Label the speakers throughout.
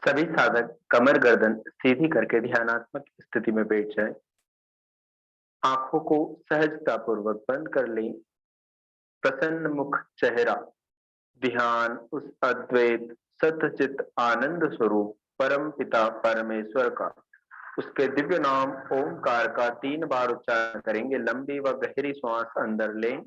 Speaker 1: सभी साधक कमर गर्दन सीधी करके ध्यानात्मक स्थिति में बैठ जाएं। आंखों को सहजतापूर्वक बंद कर लें। प्रसन्न मुख चेहरा। ध्यान उस अद्वैत सतचित आनंद स्वरूप परम पिता परमेश्वर का, उसके दिव्य नाम ओंकार का 3 बार उच्चारण करेंगे। लंबी व गहरी श्वास अंदर लें।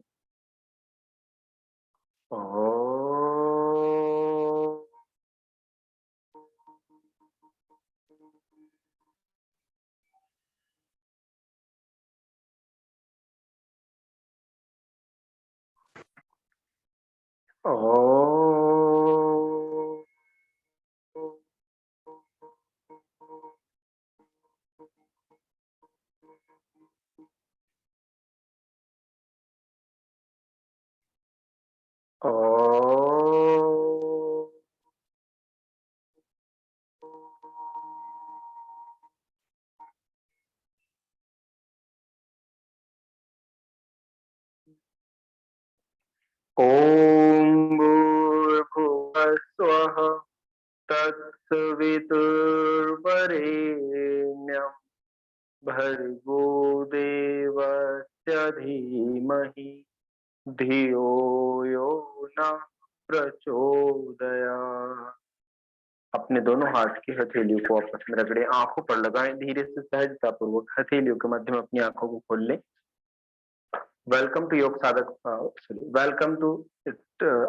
Speaker 1: ओम भूर्भुवः स्वः तत्सवितुर्वरेण्यं भर्गो देवस्य धीमहि धियो यो न प्रचोदयात्। अपने दोनों हाथ की हथेलियों को आपस में रगड़े, आंखों पर लगाएं। धीरे से सहजतापूर्वक हथेलियों के माध्यम अपनी आंखों को खोल लें। वेलकम टू योग साधक, वेलकम टू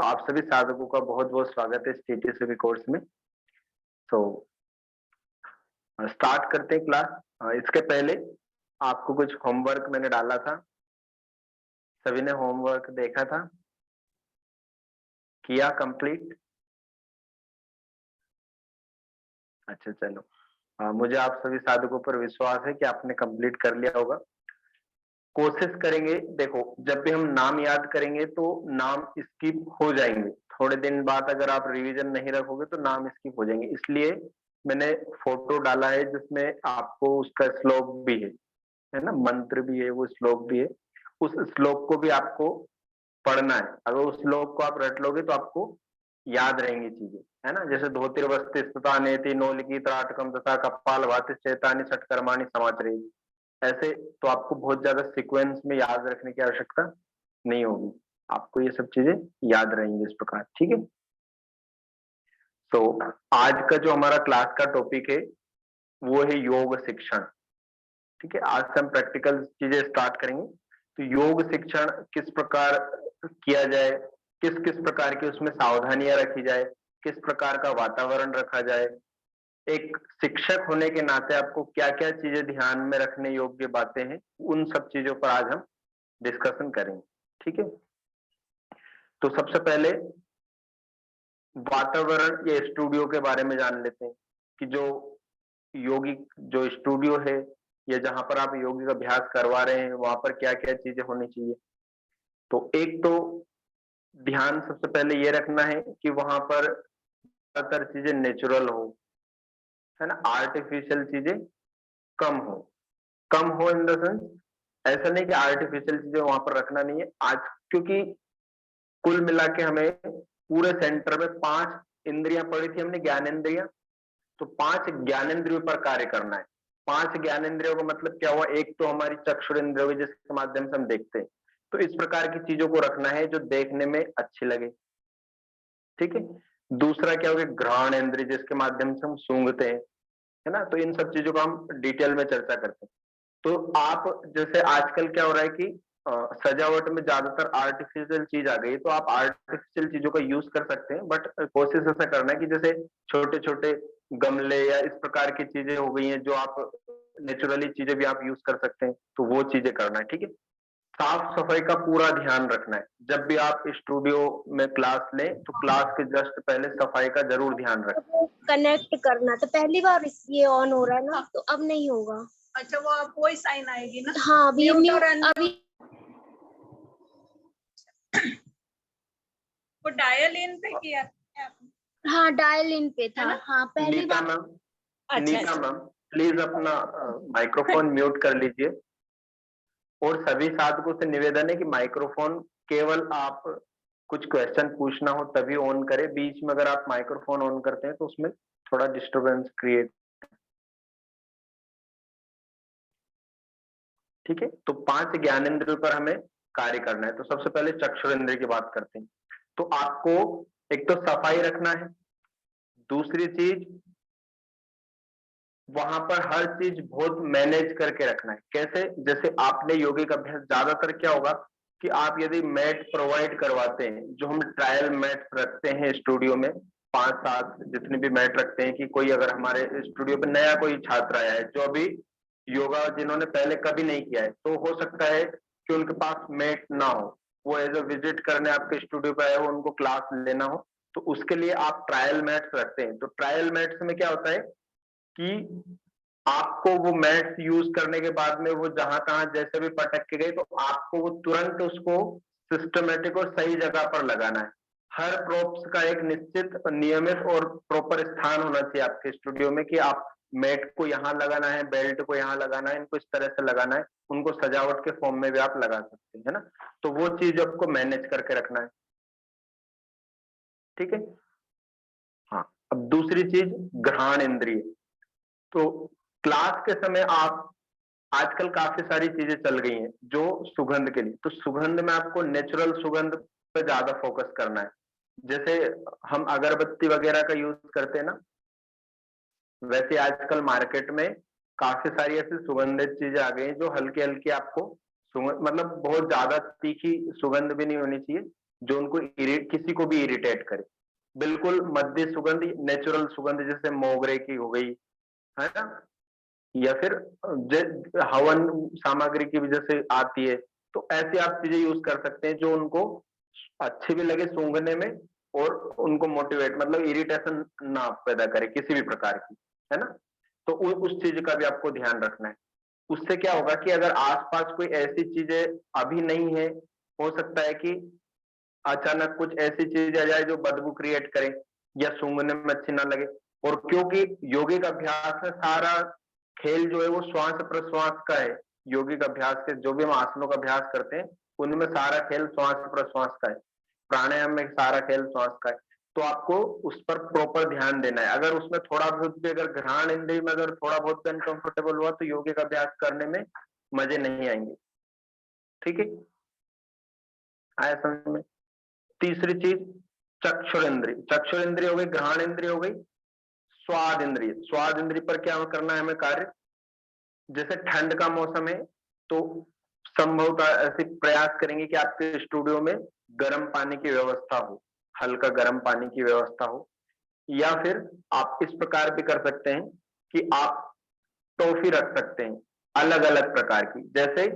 Speaker 1: आप सभी साधकों का बहुत बहुत स्वागत है इस टीटीसीपी कोर्स में। तो स्टार्ट करते हैं क्लास। इसके पहले आपको कुछ होमवर्क मैंने डाला था, सभी ने होमवर्क देखा था, किया कंप्लीट? अच्छा चलो, मुझे आप सभी साधकों पर विश्वास है कि आपने कंप्लीट कर लिया होगा। कोशिश करेंगे, देखो जब भी हम नाम याद करेंगे तो नाम स्किप हो जाएंगे। थोड़े दिन बाद अगर आप रिवीजन नहीं रखोगे तो नाम स्किप हो जाएंगे, इसलिए मैंने फोटो डाला है जिसमें आपको उसका श्लोक भी है ना, मंत्र भी है, वो श्लोक भी है। उस श्लोक को भी आपको पढ़ना है। अगर उस श्लोक को आप रट लोगे तो आपको याद रहेंगी चीजें, है ना। जैसे धोतिर्वस्ति स्थिता नेति नोलिकी त्राटकम तथा कपाल भाति चैतानी षटकर्माणि समाचरे, ऐसे तो आपको बहुत ज्यादा सीक्वेंस में याद रखने की आवश्यकता नहीं होगी, आपको ये सब चीजें याद रहेंगी इस प्रकार, ठीक है। तो आज का जो हमारा क्लास का टॉपिक है वो है योग शिक्षण, ठीक है। आज से हम प्रैक्टिकल चीजें स्टार्ट करेंगे। तो योग शिक्षण किस प्रकार किया जाए, किस किस प्रकार की उसमें सावधानियां रखी जाए, किस प्रकार का वातावरण रखा जाए, एक शिक्षक होने के नाते आपको क्या क्या चीजें ध्यान में रखने योग्य बातें हैं, उन सब चीजों पर आज हम डिस्कशन करेंगे, ठीक है। तो सबसे पहले वातावरण या स्टूडियो के बारे में जान लेते हैं कि जो योगी जो स्टूडियो है या जहां पर आप योगिक अभ्यास करवा रहे हैं वहां पर क्या क्या चीजें होनी चाहिए। तो एक तो ध्यान सबसे पहले ये रखना है कि वहां पर ज्यादातर चीजें नेचुरल हो, है ना, आर्टिफिशियल चीजें कम हो। कम हो इन द सेंस, ऐसा नहीं कि आर्टिफिशियल चीजें वहां पर रखना नहीं है आज, क्योंकि कुल मिला के हमें पूरे सेंटर में 5 इंद्रियां पड़ी थी हमने, ज्ञानेंद्रियां। तो 5 ज्ञानेंद्रियों पर कार्य करना है। 5 ज्ञानेंद्रियों का मतलब क्या हुआ, एक तो हमारी चक्षुरेंद्रियों है जिसके माध्यम से हम देखते हैं, तो इस प्रकार की चीजों को रखना है जो देखने में अच्छी लगे, ठीक है। दूसरा क्या हो गया, घ्राण इंद्रिय जिसके माध्यम से हम सूंघते हैं, है ना। तो इन सब चीजों का हम डिटेल में चर्चा करते हैं। तो आप जैसे आजकल क्या हो रहा है कि सजावट में ज्यादातर आर्टिफिशियल चीज आ गई, तो आप आर्टिफिशियल चीजों का यूज कर सकते हैं, बट कोशिश ऐसा करना है कि जैसे छोटे छोटे गमले या इस प्रकार की चीजें हो गई हैं जो आप नेचुरली चीजें भी आप यूज कर सकते हैं, तो वो चीजें करना है, ठीक है। साफ सफाई का पूरा ध्यान रखना है। जब भी आप स्टूडियो में क्लास लें तो क्लास के जस्ट पहले सफाई का जरूर ध्यान रखें।
Speaker 2: कनेक्ट करना तो पहली बार ये ऑन हो रहा है ना, तो अब नहीं होगा।
Speaker 3: अच्छा, वो आप वही साइन आएगी ना।
Speaker 2: हाँ अभी
Speaker 3: अभी वो डायल इन पे किया आपने?
Speaker 2: हाँ डायल इन पे था। हाँ पहली
Speaker 1: नीता
Speaker 2: बार।
Speaker 1: मैम,
Speaker 3: अच्छा,
Speaker 1: नीता मैम प्लीज अपना माइक्रोफोन म्यूट कर लीजिए। और सभी साधकों से निवेदन है कि माइक्रोफोन केवल आप कुछ क्वेश्चन पूछना हो तभी ऑन करें, बीच में अगर आप माइक्रोफोन ऑन करते हैं तो उसमें थोड़ा डिस्टरबेंस क्रिएट। ठीक है, तो 5 ज्ञानेंद्रियों पर हमें कार्य करना है। तो सबसे पहले चक्षुरेंद्रिय की बात करते हैं। तो आपको एक तो सफाई रखना है, दूसरी चीज वहां पर हर चीज बहुत मैनेज करके रखना है। कैसे? जैसे आपने योगिक अभ्यास, ज्यादातर क्या होगा कि आप यदि मैट प्रोवाइड करवाते हैं, जो हम ट्रायल मैट रखते हैं स्टूडियो में, 5-7 जितने भी मैट रखते हैं, कि कोई अगर हमारे स्टूडियो पे नया कोई छात्र आया है जो अभी योगा जिन्होंने पहले कभी नहीं किया है, तो हो सकता है कि उनके पास मैट ना हो, वो एज अ विजिट करने आपके स्टूडियो पे आए हो, उनको क्लास लेना हो, तो उसके लिए आप ट्रायल मैट्स रखते हैं। तो ट्रायल मैट्स में क्या होता है कि आपको वो मैट्स यूज करने के बाद में वो जहां तहां जैसे भी पटक के गई, तो आपको वो तुरंत उसको सिस्टमेटिक और सही जगह पर लगाना है। हर प्रॉप्स का एक निश्चित नियमित और प्रॉपर स्थान होना चाहिए आपके स्टूडियो में, कि आप मैट को यहाँ लगाना है, बेल्ट को यहाँ लगाना है, इनको इस तरह से लगाना है, उनको सजावट के फॉर्म में भी आप लगा सकते हैं, है ना। तो वो चीज आपको मैनेज करके रखना है। ठीक है, हाँ। अब दूसरी चीज घ्राण इंद्रिय। तो क्लास के समय आप, आजकल काफी सारी चीजें चल गई हैं जो सुगंध के लिए, तो सुगंध में आपको नेचुरल सुगंध पे ज्यादा फोकस करना है। जैसे हम अगरबत्ती वगैरह का यूज करते हैं ना, वैसे आजकल मार्केट में काफी सारी ऐसी सुगंधित चीजें आ गई हैं जो हल्की हल्की आपको सुगंध, मतलब बहुत ज्यादा तीखी सुगंध भी नहीं होनी चाहिए जो उनको किसी को भी इरिटेट करे। बिल्कुल मध्य सुगंध, नेचुरल सुगंध, जैसे मोगरे की हो गई, है ना, या फिर हवन सामग्री की वजह से आती है, तो ऐसी आप चीजें यूज कर सकते हैं जो उनको अच्छी भी लगे सूंघने में, और उनको मोटिवेट, मतलब इरिटेशन ना पैदा करे किसी भी प्रकार की, है ना। तो उस चीज का भी आपको ध्यान रखना है। उससे क्या होगा कि अगर आसपास कोई ऐसी चीजें अभी नहीं है, हो सकता है कि अचानक कुछ ऐसी चीज आ जाए जो बदबू क्रिएट करे या सूंघने में अच्छी ना लगे। और क्योंकि योगिक अभ्यास में सारा खेल जो है वो श्वास प्रश्वास का है, योगिक अभ्यास के जो भी हम आसनों का अभ्यास करते हैं उनमें सारा खेल श्वास प्रश्वास का है, प्राणायाम में सारा खेल श्वास का है। तो आपको उस पर प्रॉपर ध्यान देना है। अगर उसमें थोड़ा बहुत भी, अगर घ्राण इंद्रिय में अगर थोड़ा बहुत भी अनकंफर्टेबल हुआ तो योगिक अभ्यास करने में मजे नहीं आएंगे। ठीक है, आया समझ में। तीसरी चीज चक्षुरेंद्रिय। चक्षुरेंद्रिय हो गई, घ्राण इंद्रिय हो गई, स्वाद इंद्रिय। स्वाद इंद्रिय पर क्या करना है हमें कार्य? जैसे ठंड का मौसम है तो संभवतः ऐसे प्रयास करेंगे कि आपके स्टूडियो में गर्म पानी की व्यवस्था हो, हल्का गर्म पानी की व्यवस्था हो। या फिर आप इस प्रकार भी कर सकते हैं कि आप टॉफी रख सकते हैं अलग अलग प्रकार की। जैसे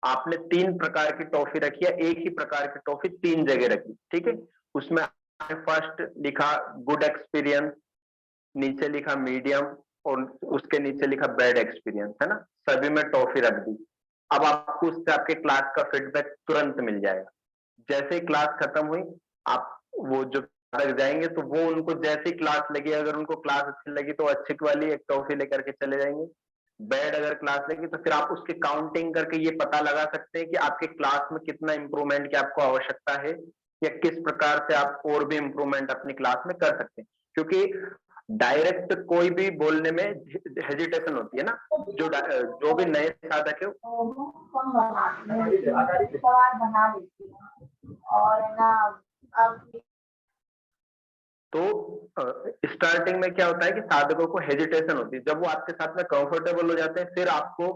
Speaker 1: आपने 3 प्रकार की टॉफी रखी है, एक ही प्रकार की टॉफी 3 जगह रखी, ठीक है। उसमें आपने फर्स्ट लिखा गुड एक्सपीरियंस, नीचे लिखा मीडियम, और उसके नीचे लिखा बैड एक्सपीरियंस, है ना। सभी में टॉफी रख दी। अब आपको उससे आपके क्लास का फीडबैक तुरंत मिल जाएगा। जैसे ही क्लास खत्म हुई, आप वो जो तक जाएंगे तो वो उनको जैसी क्लास लगी, अगर उनको क्लास अच्छी लगी तो अच्छी वाली एक टॉफी लेकर के चले जाएंगे। बैड अगर क्लास लगी तो फिर आप उसकी काउंटिंग करके ये पता लगा सकते हैं कि आपके क्लास में कितना इंप्रूवमेंट की आपको आवश्यकता है, या किस प्रकार से आप और भी इंप्रूवमेंट अपनी क्लास में कर सकते हैं। क्योंकि डायरेक्ट कोई भी बोलने में हेजिटेशन होती है ना, जो भी नए साधक है और ना, अब तो स्टार्टिंग में क्या होता है कि साधकों को हेजिटेशन होती है। जब वो आपके साथ में कंफर्टेबल हो जाते हैं फिर आपको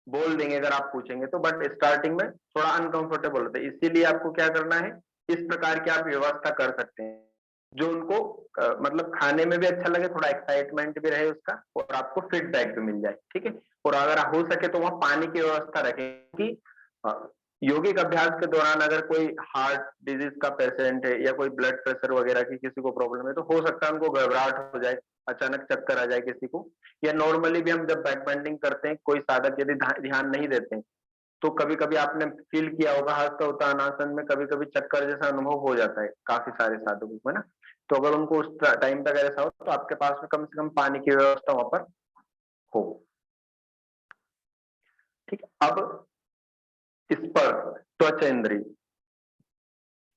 Speaker 1: बोल देंगे अगर आप पूछेंगे तो, बट स्टार्टिंग में थोड़ा अनकंफर्टेबल होते हैं। इसीलिए आपको क्या करना है, इस प्रकार की आप व्यवस्था कर सकते हैं जो उनको मतलब खाने में भी अच्छा लगे, थोड़ा एक्साइटमेंट भी रहे उसका, और आपको फीडबैक भी मिल जाए। ठीक है, और अगर हो सके तो वहां पानी की व्यवस्था रखें कि यौगिक अभ्यास के दौरान अगर कोई हार्ट डिजीज का पेशेंट है या कोई ब्लड प्रेशर वगैरह की किसी को प्रॉब्लम है तो हो सकता है उनको घबराहट हो जाए, अचानक चक्कर आ जाए किसी को। या नॉर्मली भी हम जब बैक बेंडिंग करते हैं, कोई साधक यदि ध्यान नहीं देते हैं तो कभी कभी आपने फील किया होगा हस्त उत्तानासन में कभी कभी चक्कर जैसा अनुभव हो जाता है काफी सारे साधकों को, है ना। तो अगर उनको उस टाइम पे अगर ऐसा हो तो आपके पास में कम से कम पानी की व्यवस्था वहां पर हो। ठीक है, अब स्पर्श, त्वचा इंद्रिय।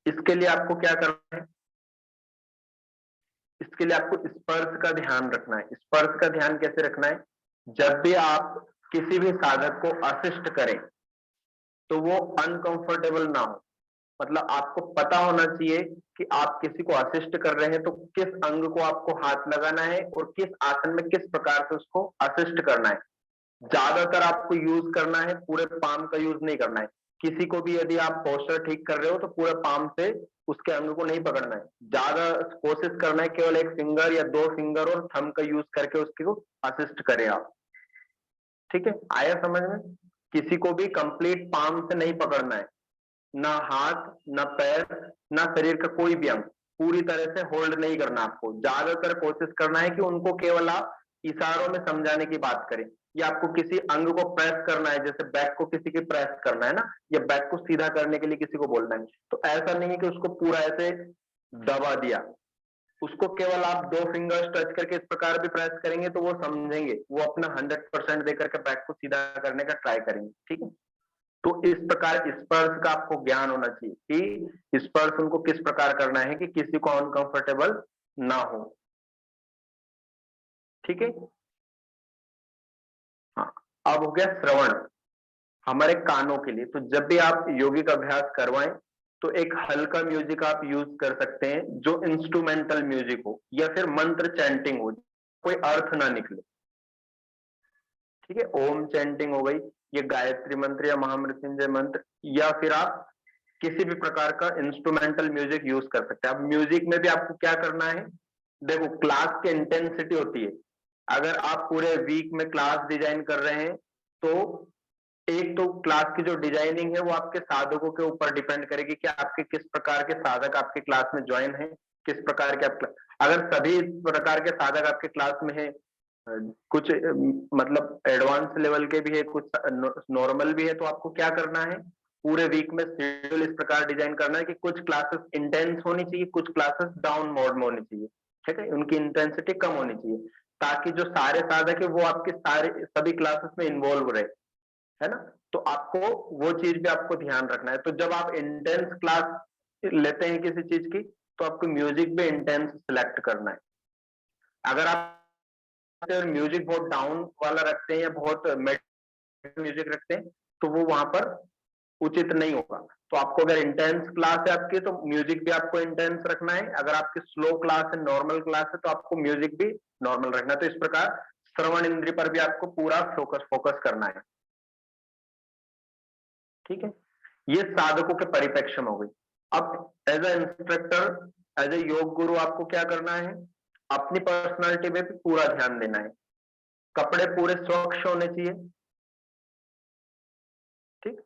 Speaker 1: इसके लिए आपको क्या करना है, इसके लिए आपको स्पर्श का ध्यान रखना है। स्पर्श का ध्यान कैसे रखना है, जब भी आप किसी भी साधक को असिस्ट करें तो वो अनकंफर्टेबल ना हो। मतलब आपको पता होना चाहिए कि आप किसी को असिस्ट कर रहे हैं तो किस अंग को आपको हाथ लगाना है और किस आसन में किस प्रकार से उसको असिस्ट करना है। ज्यादातर आपको यूज करना है, पूरे पाम का यूज नहीं करना है। किसी को भी यदि आप पोस्टर ठीक कर रहे हो तो पूरे पाम से उसके अंग को नहीं पकड़ना है। ज्यादा कोशिश करना है केवल एक फिंगर या 2 फिंगर और थंब का यूज करके उसको असिस्ट करें आप। ठीक है, आया समझ में? किसी को भी कंप्लीट पाम से नहीं पकड़ना है, ना हाथ, ना पैर, ना शरीर का कोई भी अंग पूरी तरह से होल्ड नहीं करना। आपको ज्यादातर कोशिश करना है कि उनको केवल आप इशारों में समझाने की बात करें, या आपको किसी अंग को प्रेस करना है, जैसे बैक को किसी की प्रेस करना है ना, या बैक को सीधा करने के लिए किसी को बोलना है, तो ऐसा नहीं है कि उसको पूरा ऐसे दबा दिया। उसको केवल आप 2 फिंगर्स टच करके इस प्रकार भी प्रेस करेंगे तो वो समझेंगे, वो अपना 100% देकर के बैक को सीधा करने का ट्राई करेंगे। ठीक है, तो इस प्रकार स्पर्श का आपको ज्ञान होना चाहिए कि स्पर्श उनको किस प्रकार करना है कि किसी को अनकंफर्टेबल ना हो। ठीक है, हाँ। अब हो गया श्रवण, हमारे कानों के लिए। तो जब भी आप योगिक अभ्यास करवाएं तो एक हल्का म्यूजिक आप यूज कर सकते हैं, जो इंस्ट्रूमेंटल म्यूजिक हो या फिर मंत्र चैंटिंग हो, कोई अर्थ ना निकले। ठीक है, ओम चैंटिंग हो गई, ये गायत्री मंत्र या महामृत्युंजय मंत्र, या फिर आप किसी भी प्रकार का इंस्ट्रूमेंटल म्यूजिक यूज कर सकते हैं। अब म्यूजिक में भी आपको क्या करना है, देखो क्लास की इंटेंसिटी होती है। अगर आप पूरे वीक में क्लास डिजाइन कर रहे हैं तो एक तो क्लास की जो डिजाइनिंग है वो आपके साधकों के ऊपर डिपेंड करेगी कि आपके किस प्रकार के साधक आपके क्लास में ज्वाइन है, किस प्रकार के आप अगर सभी प्रकार के साधक आपके क्लास में है, कुछ मतलब एडवांस लेवल के भी है, कुछ नॉर्मल भी है, तो आपको क्या करना है, पूरे वीक में शेड्यूल इस प्रकार डिजाइन करना है कि कुछ क्लासेस इंटेंस होनी चाहिए, कुछ क्लासेस डाउन मोड में होनी चाहिए। ठीक है, उनकी इंटेंसिटी कम होनी चाहिए, ताकि जो सारे साधक है वो आपके सारे सभी क्लासेस में इन्वॉल्व रहे, है ना। तो आपको वो चीज भी आपको ध्यान रखना है। तो जब आप इंटेंस क्लास लेते हैं किसी चीज की, तो आपको म्यूजिक भी इंटेंस सिलेक्ट करना है। अगर आप म्यूजिक बहुत डाउन वाला रखते हैं या बहुत म्यूजिक रखते हैं तो वो वहां पर उचित नहीं होगा। तो आपको अगर इंटेंस क्लास है आपकी तो म्यूजिक भी आपको इंटेंस रखना है, अगर आपकी स्लो क्लास है, नॉर्मल क्लास है, तो आपको म्यूजिक भी नॉर्मल रखना है। तो इस प्रकार श्रवण इंद्रिय पर भी आपको पूरा फोकस करना है। ठीक है, ये साधकों के परिप्रेक्ष्य में हो गई। अब as a instructor, as a yoga guru आपको क्या करना है, अपनी पर्सनालिटी में भी पूरा ध्यान देना है। कपड़े पूरे स्वच्छ होने चाहिए। ठीक,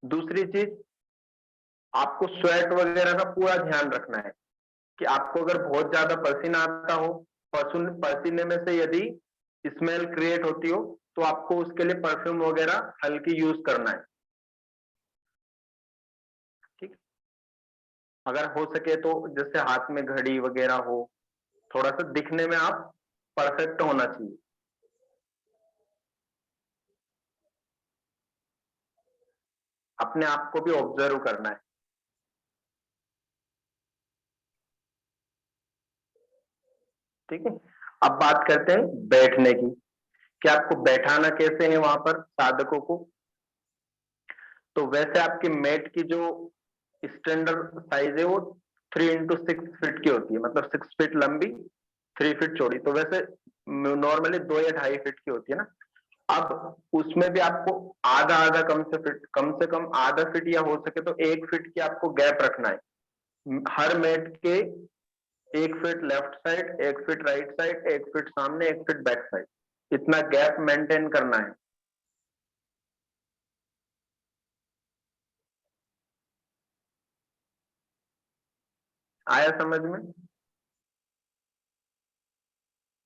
Speaker 1: दूसरी चीज, आपको स्वेट वगैरह का पूरा ध्यान रखना है कि आपको अगर बहुत ज्यादा पसीना आता हो, पसीने में से यदि स्मेल क्रिएट होती हो तो आपको उसके लिए परफ्यूम वगैरह हल्की यूज करना है। ठीक, अगर हो सके तो जैसे हाथ में घड़ी वगैरह हो, थोड़ा सा दिखने में आप परफेक्ट होना चाहिए। अपने आप को भी ऑब्जर्व करना है। ठीक है, अब बात करते हैं बैठने की, कि आपको बैठाना कैसे है वहां पर साधकों को। तो वैसे आपकी मैट की जो स्टैंडर्ड साइज है वो 3x6 फीट की होती है, मतलब 6 फीट लंबी, 3 फीट चौड़ी। तो वैसे नॉर्मली 2 या 2.5 फीट की होती है ना। अब उसमें भी आपको आधा आधा कम से कम आधा फीट या हो सके तो 1 फीट की आपको गैप रखना है हर मैट के। 1 feet left side, 1 feet right side, 1 feet सामने, 1 फीट बैक साइड, इतना गैप मेंटेन करना है। आया समझ में?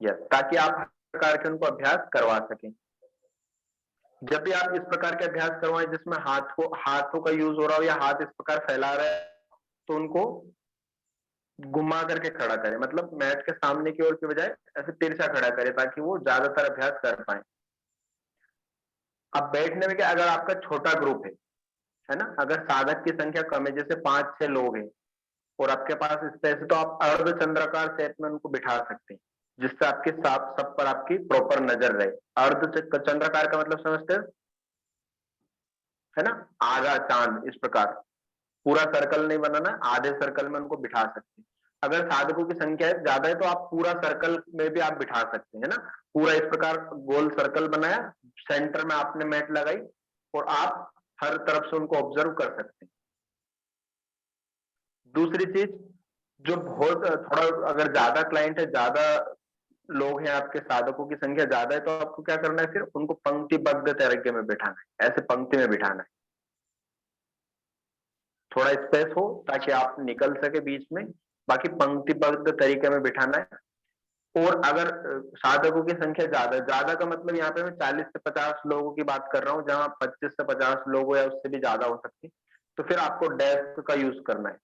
Speaker 1: यस, ताकि आप हर प्रकार के उनको अभ्यास करवा सकें। जब भी आप इस प्रकार के अभ्यास करवाएं जिसमें हाथों का यूज हो रहा हो या हाथ इस प्रकार फैला रहे हैं, तो उनको घुमा करके खड़ा करें, मतलब मैट के सामने की ओर के बजाय ऐसे तिरछा खड़ा करें, ताकि वो ज्यादातर अभ्यास कर पाए। अब बैठने में क्या, अगर आपका छोटा ग्रुप है ना, अगर साधक की संख्या कम है, जैसे 5-6 लोग हैं, और आपके पास स्पेस है तो आप अर्धचंद्राकार सेट में उनको बिठा सकते हैं, जिससे आपके सब पर आपकी प्रॉपर नजर रहे। अर्धचंद्राकार का मतलब समझते हैं, है ना, आधा चांद, इस प्रकार पूरा सर्कल नहीं बनाना, आधे सर्कल में उनको बिठा सकते हैं। अगर साधकों की संख्या ज्यादा है तो आप पूरा सर्कल में भी आप बिठा सकते हैं, है ना, पूरा इस प्रकार गोल सर्कल बनाया, सेंटर में आपने मैट लगाई और आप हर तरफ से उनको ऑब्जर्व कर सकते हैं। दूसरी चीज, जो बहुत थोड़ा अगर ज्यादा क्लाइंट है, ज्यादा लोग हैं, आपके साधकों की संख्या ज्यादा है, तो आपको क्या करना है, फिर उनको पंक्तिबद्ध तरीके में बिठाना है, ऐसे पंक्ति में बिठाना है, थोड़ा स्पेस हो ताकि आप निकल सके बीच में, बाकी पंक्तिबद्ध तरीके में बिठाना है। और अगर साधकों की संख्या ज्यादा का मतलब यहाँ पे मैं 40 से 50 लोगों की बात कर रहा हूँ, जहां 25 से 50 लोग हो या उससे भी ज्यादा हो सकते हैं, तो फिर आपको डेस्क का यूज करना है,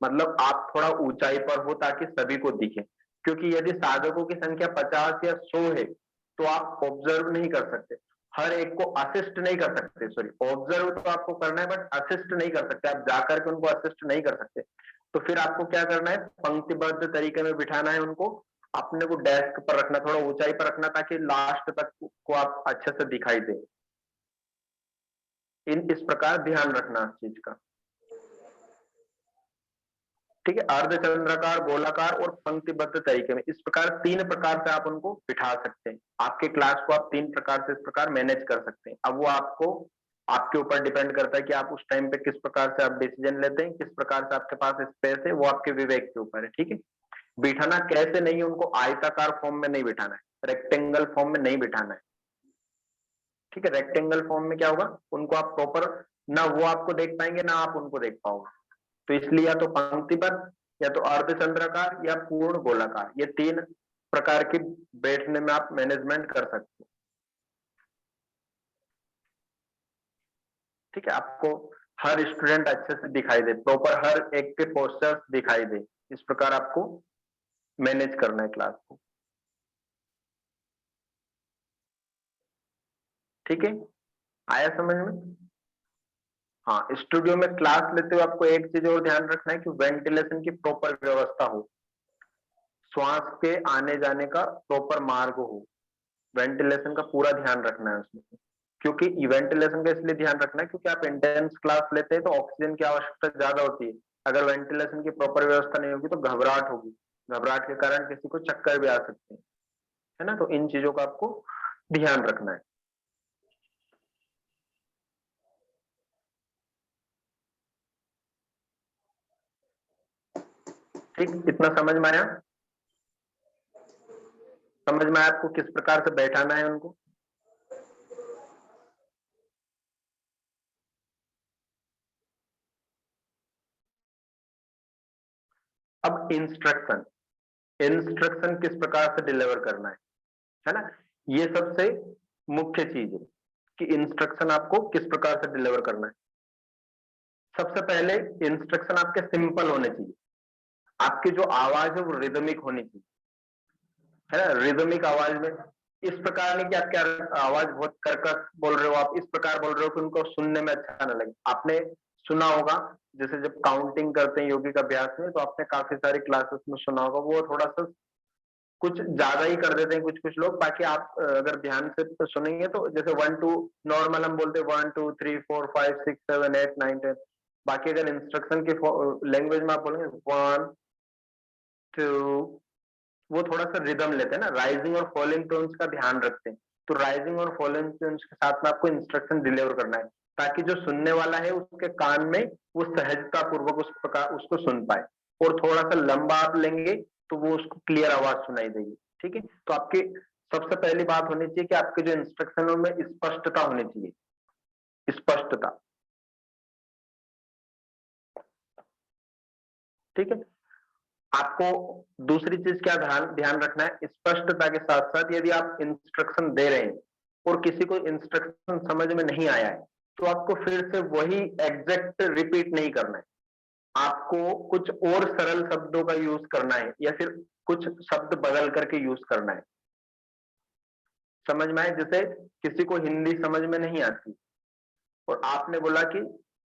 Speaker 1: मतलब आप थोड़ा ऊंचाई पर हो ताकि सभी को दिखे, क्योंकि यदि साधकों की संख्या 50 या 100 है तो आप ऑब्जर्व नहीं कर सकते, हर एक को असिस्ट नहीं कर सकते, सॉरी, ऑब्जर्व तो आपको करना है बट असिस्ट नहीं कर सकते, आप जाकर के उनको असिस्ट नहीं कर सकते। तो फिर आपको क्या करना है, पंक्तिबद्ध तरीके में बिठाना है उनको, अपने को डेस्क पर रखना, थोड़ा ऊंचाई पर रखना ताकि लास्ट तक को आप अच्छे से दिखाई दे। इस प्रकार ध्यान रखना इस चीज का, ठीक है। अर्धचंद्राकार, गोलाकार और पंक्तिबद्ध तरीके में, इस प्रकार 3 प्रकार से आप उनको बिठा सकते हैं। आपके क्लास को आप 3 प्रकार से इस प्रकार मैनेज कर सकते हैं। अब वो आपको, आपके ऊपर डिपेंड करता है कि आप उस टाइम पे किस प्रकार से आप डिसीजन लेते हैं, किस प्रकार से आपके पास स्पेस है, वो आपके विवेक के ऊपर है, ठीक है। बिठाना कैसे नहीं है, उनको आयताकार फॉर्म में नहीं बिठाना है, रेक्टेंगल फॉर्म में नहीं बिठाना है, ठीक है। रेक्टेंगल फॉर्म में क्या होगा, उनको आप प्रॉपर, ना वो आपको देख पाएंगे ना आप उनको देख पाओगे, तो इसलिए या तो पंक्तिबद्ध, या तो अर्धचंद्राकार, या पूर्ण गोलाकार, ये 3 प्रकार की बैठने में आप मैनेजमेंट कर सकते हो, ठीक है। आपको हर स्टूडेंट अच्छे से दिखाई दे, प्रॉपर हर एक के पोस्टर्स दिखाई दे, इस प्रकार आपको मैनेज करना है क्लास को, ठीक है। आया समझ में? हाँ, स्टूडियो में क्लास लेते हुए आपको एक चीज और ध्यान रखना है कि वेंटिलेशन की प्रॉपर व्यवस्था हो, श्वास के आने जाने का प्रॉपर मार्ग हो, वेंटिलेशन का पूरा ध्यान रखना है उसमें। क्योंकि वेंटिलेशन का इसलिए ध्यान रखना है क्योंकि आप इंटेंस क्लास लेते हैं तो ऑक्सीजन की आवश्यकता ज्यादा होती है, अगर वेंटिलेशन की प्रॉपर व्यवस्था नहीं होगी तो घबराहट होगी, घबराहट के कारण किसी को चक्कर भी आ सकते हैं, है ना, तो इन चीजों का आपको ध्यान रखना है, ठीक। इतना समझ में आया? समझ में आया आपको किस प्रकार से बैठाना है उनको? अब इंस्ट्रक्शन, इंस्ट्रक्शन किस प्रकार से डिलीवर करना है ना, ये सबसे मुख्य चीज है कि इंस्ट्रक्शन आपको किस प्रकार से डिलीवर करना है। सबसे पहले इंस्ट्रक्शन आपके सिंपल होने चाहिए, आपकी जो आवाज है वो रिदमिक होनी चाहिए, है ना, रिदमिक आवाज में, इस प्रकार नहीं कि आपकी आवाज बहुत कर्कश बोल रहे हो, आप इस प्रकार बोल रहे हो कि उनको सुनने में अच्छा ना लगे। आपने सुना होगा, जैसे जब काउंटिंग करते हैं योगिक अभ्यास में, तो आपने काफी सारी क्लासेस में सुना होगा, वो थोड़ा सा कुछ ज्यादा ही कर देते हैं कुछ कुछ लोग, बाकी आप अगर ध्यान से तो सुनेंगे तो जैसे 1 2 नॉर्मल हम बोलते हैं 1 2 3 4 5 6 7 8 9 10, बाकी अगर इंस्ट्रक्शन के लैंग्वेज में आप बोलेंगे 1 2, वो थोड़ा सा रिदम लेते हैं ना, राइजिंग और फॉलिंग टोन्स का ध्यान रखते हैं, तो राइजिंग और फॉलिंग टोन्स के साथ में आपको इंस्ट्रक्शन डिलीवर करना है ताकि जो सुनने वाला है उसके कान में वो सहजता पूर्वक उस प्रकार उसको सुन पाए, और थोड़ा सा लंबा आप लेंगे तो वो उसको क्लियर आवाज सुनाई देगी, ठीक है। तो आपकी सबसे पहली बात होनी चाहिए कि आपके जो इंस्ट्रक्शनों में स्पष्टता होनी चाहिए, स्पष्टता, ठीक है। आपको दूसरी चीज क्या ध्यान रखना है, स्पष्टता के साथ साथ यदि आप इंस्ट्रक्शन दे रहे हैं और किसी को इंस्ट्रक्शन समझ में नहीं आया है तो आपको फिर से वही एग्जैक्ट रिपीट नहीं करना है, आपको कुछ और सरल शब्दों का यूज करना है या फिर कुछ शब्द बदल करके यूज करना है, समझ में आए। जैसे किसी को हिंदी समझ में नहीं आती और आपने बोला कि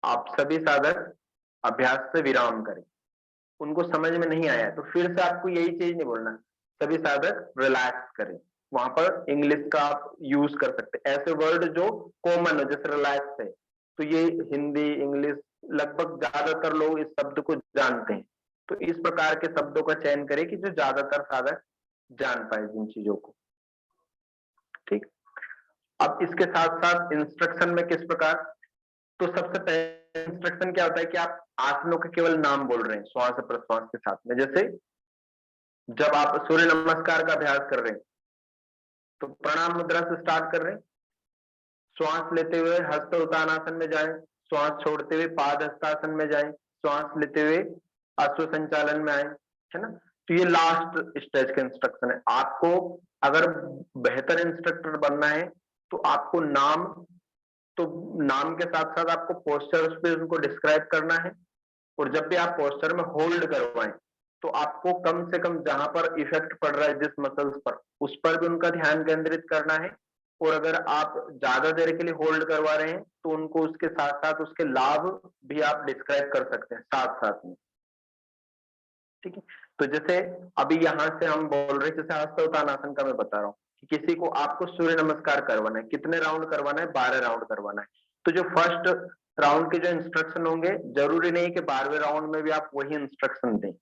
Speaker 1: आप सभी साधक अभ्यास से विराम करें, उनको समझ में नहीं आया तो फिर से आपको यही चीज नहीं बोलना, सभी साधक रिलैक्स करें। वहां पर इंग्लिश का आप यूज कर सकते हैं, ऐसे वर्ड जो कॉमन हो जैसे रिलैक्स है, तो ये हिंदी इंग्लिश लगभग ज्यादातर लोग इस शब्द को जानते हैं। तो इस प्रकार के शब्दों का चयन करें कि जो ज्यादातर साधक जान पाए जिन चीजों को। ठीक, अब इसके साथ साथ इंस्ट्रक्शन में किस प्रकार, तो सबसे पहले इंस्ट्रक्शन क्या होता है कि आप आसनों के केवल नाम बोल रहे हैं श्वास प्रश्वास के साथ में। जैसे जब आप सूर्य नमस्कार का अभ्यास कर रहे हैं तो प्रणाम मुद्रा से स्टार्ट कर रहे हैं, श्वास लेते हुए हस्त उत्तानासन में जाएं, श्वास छोड़ते हुए पाद हस्तासन में जाएं, श्वास लेते हुए अश्व संचालन में आए, है ना। तो ये लास्ट स्टेज का इंस्ट्रक्शन है। आपको अगर बेहतर इंस्ट्रक्टर बनना है तो आपको नाम के साथ साथ आपको पोस्चर्स पे उनको डिस्क्राइब करना है, और जब भी आप पोस्चर में होल्ड करवाएं तो आपको कम से कम जहां पर इफेक्ट पड़ रहा है जिस मसल्स पर, उस पर भी उनका ध्यान केंद्रित करना है। और अगर आप ज्यादा देर के लिए होल्ड करवा रहे हैं तो उनको उसके साथ साथ उसके लाभ भी आप डिस्क्राइब कर सकते हैं साथ साथ में। ठीक है, तो जैसे अभी यहां से हम बोल रहे हैं, जैसे हस्त उत्तानासन का मैं बता रहा हूँ कि किसी को आपको सूर्य नमस्कार करवाना है, कितने राउंड करवाना है, 12 राउंड करवाना है। तो जो फर्स्ट राउंड के जो इंस्ट्रक्शन होंगे, जरूरी नहीं कि 12वें राउंड में भी आप वही इंस्ट्रक्शन दें।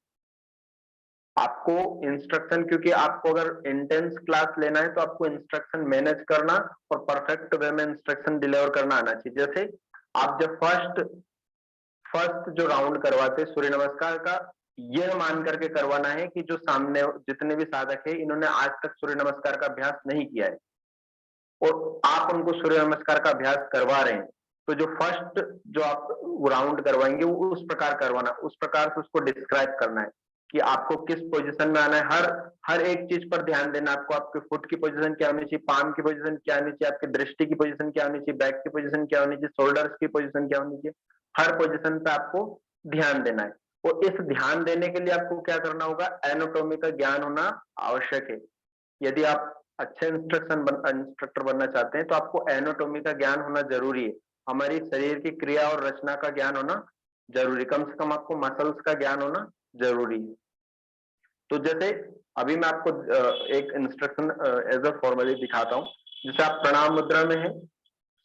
Speaker 1: आपको इंस्ट्रक्शन, क्योंकि आपको अगर इंटेंस क्लास लेना है तो आपको इंस्ट्रक्शन मैनेज करना और परफेक्ट वे में इंस्ट्रक्शन डिलीवर करना आना चाहिए। जैसे आप जब फर्स्ट जो राउंड करवाते सूर्य नमस्कार का, यह मान करके करवाना है कि जो सामने जितने भी साधक है इन्होंने आज तक सूर्य नमस्कार का अभ्यास नहीं किया है और आप उनको सूर्य नमस्कार का अभ्यास करवा रहे हैं, तो जो फर्स्ट जो आप राउंड करवाएंगे वो उस प्रकार करवाना, उस प्रकार से उसको डिस्क्राइब करना है कि आपको किस पोजीशन में आना है। हर एक चीज पर ध्यान देना आपको, आपके फुट की पोजीशन क्या होनी चाहिए, पाम की पोजीशन क्या होनी चाहिए, आपकी दृष्टि की पोजीशन क्या होनी चाहिए, बैक की पोजीशन क्या होनी चाहिए, शोल्डर्स की पोजीशन क्या होनी चाहिए। हर पोजीशन पे आपको ध्यान देना है, और इस ध्यान देने के लिए आपको क्या करना होगा, एनाटॉमी का ज्ञान होना आवश्यक है। यदि आप अच्छे इंस्ट्रक्टर बनना चाहते हैं तो आपको एनाटॉमी का ज्ञान होना जरूरी है, हमारी शरीर की क्रिया और रचना का ज्ञान होना जरूरी, कम से कम आपको मसल्स का ज्ञान होना जरूरी है। तो जैसे अभी मैं आपको एक इंस्ट्रक्शन एज अ फॉर्मली दिखाता हूँ। जैसे आप प्रणाम मुद्रा में है,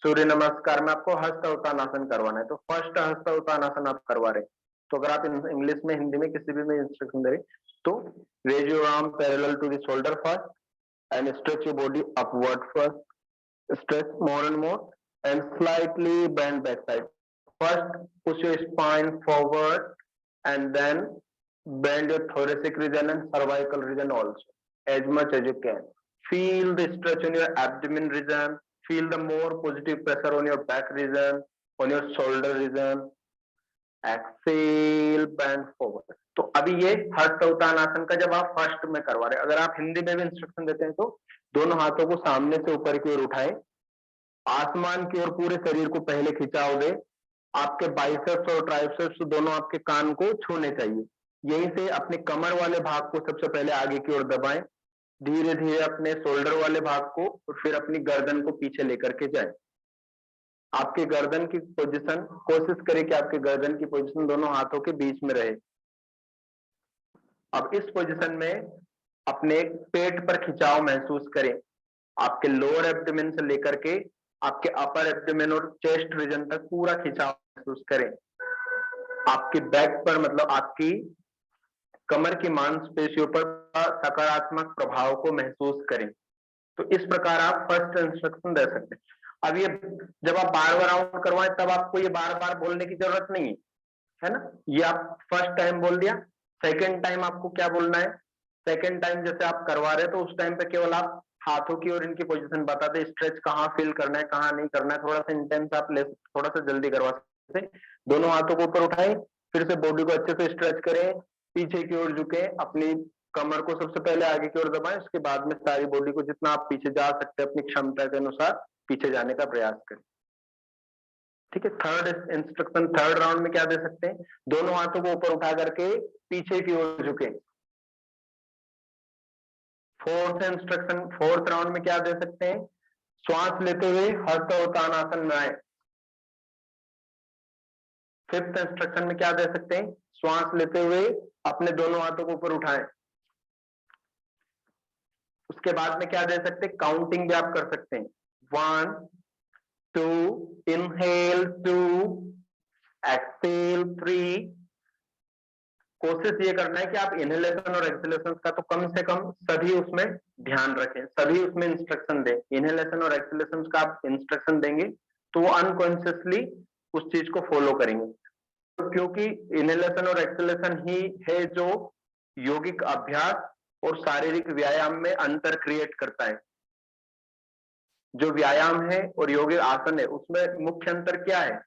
Speaker 1: सूर्य नमस्कार में आपको हस्त उत्तानासन करवाना है, तो फर्स्ट हस्त उत्तानासन आप करवा रहे हैं। तो अगर आप इंग्लिश में हिंदी में किसी भी में इंस्ट्रक्शन दे रहे तो raise your arm parallel to the shoulder first and stretch your body upward first, stretch more and more and slightly bend back side. First push your spine forward and then bend your thoracic region and cervical region also as much as you can. Feel the stretch on your abdomen region, feel the more positive pressure on your back region, on your shoulder region. Exhale, bend forward. तो अभी ये हस्त उत्तानासन का जब आप first में करवा रहे हैं, अगर आप हिंदी में भी इंस्ट्रक्शन देते हैं तो दोनों हाथों को सामने से ऊपर की ओर उठाएं, आसमान की ओर पूरे शरीर को पहले खिंचाव दे, आपके बाइसेप्स और ट्राइसेप्स दोनों आपके कान को छूने चाहिए। यहीं से अपने कमर वाले भाग को सबसे पहले आगे की ओर दबाएं, धीरे धीरे अपने शोल्डर वाले भाग को और फिर अपनी गर्दन को पीछे लेकर के जाएं। आपके गर्दन की पोजीशन, कोशिश करें कि आपके गर्दन की पोजीशन दोनों हाथों के बीच में रहे। अब इस पोजीशन में अपने पेट पर खिंचाव महसूस करें, आपके लोअर एब्डोमेन से लेकर के आपके अपर एब्डोमेन और चेस्ट रीजन तक पूरा खिंचाव महसूस करें। आपकी बैक पर मतलब आपकी कमर की मांसपेशियों पर सकारात्मक प्रभाव को महसूस करें। तो इस प्रकार आप फर्स्ट इंस्ट्रक्शन दे सकते हैं। अब ये जब आप बार बार राउंड करवाएं तब आपको ये बार बार बोलने की जरूरत नहीं है ना। ये आप फर्स्ट टाइम बोल दिया, सेकेंड टाइम आपको क्या बोलना है, सेकेंड टाइम जैसे आप करवा रहे हैं तो उस टाइम पे केवल आप हाथों की और इनकी पोजीशन बताते, स्ट्रेच कहाँ फील करना है कहाँ नहीं करना है, थोड़ा सा इंटेंस आप ले, थोड़ा सा जल्दी करवा सकते। दोनों हाथों को ऊपर उठाएं, फिर से बॉडी को अच्छे से स्ट्रेच करें, पीछे की ओर झुके, अपनी कमर को सबसे पहले आगे की ओर दबाएं, उसके बाद में सारी बॉडी को जितना आप पीछे जा सकते हैं अपनी क्षमता के अनुसार पीछे जाने का प्रयास करें। ठीक है, थर्ड इंस्ट्रक्शन, थर्ड राउंड में क्या दे सकते हैं, दोनों हाथों को ऊपर उठा करके पीछे की ओर झुके। फोर्थ इंस्ट्रक्शन, फोर्थ राउंड में क्या दे सकते हैं, श्वास लेते हुए हस्त उत्तानासन में आए। फिफ्थ इंस्ट्रक्शन में क्या दे सकते हैं, श्वास लेते हुए अपने दोनों हाथों को ऊपर उठाएं। उसके बाद में क्या दे सकते हैं, काउंटिंग भी आप कर सकते हैं। 1 2 इनहेल 2 एक्सहेल 3। कोशिश ये करना है कि आप इनहेलेशन और एक्सहेलेशन का तो कम से कम सभी उसमें ध्यान रखें, सभी उसमें इंस्ट्रक्शन दें। इनहेलेशन और एक्सहेलेशन का आप इंस्ट्रक्शन देंगे तो वो अनकॉन्शियसली उस चीज को फॉलो करेंगे, क्योंकि इनहेलेशन और एक्सहेलेशन ही है जो यौगिक अभ्यास और शारीरिक व्यायाम में अंतर क्रिएट करता है। जो व्यायाम है और यौगिक आसन है उसमें मुख्य अंतर क्या है?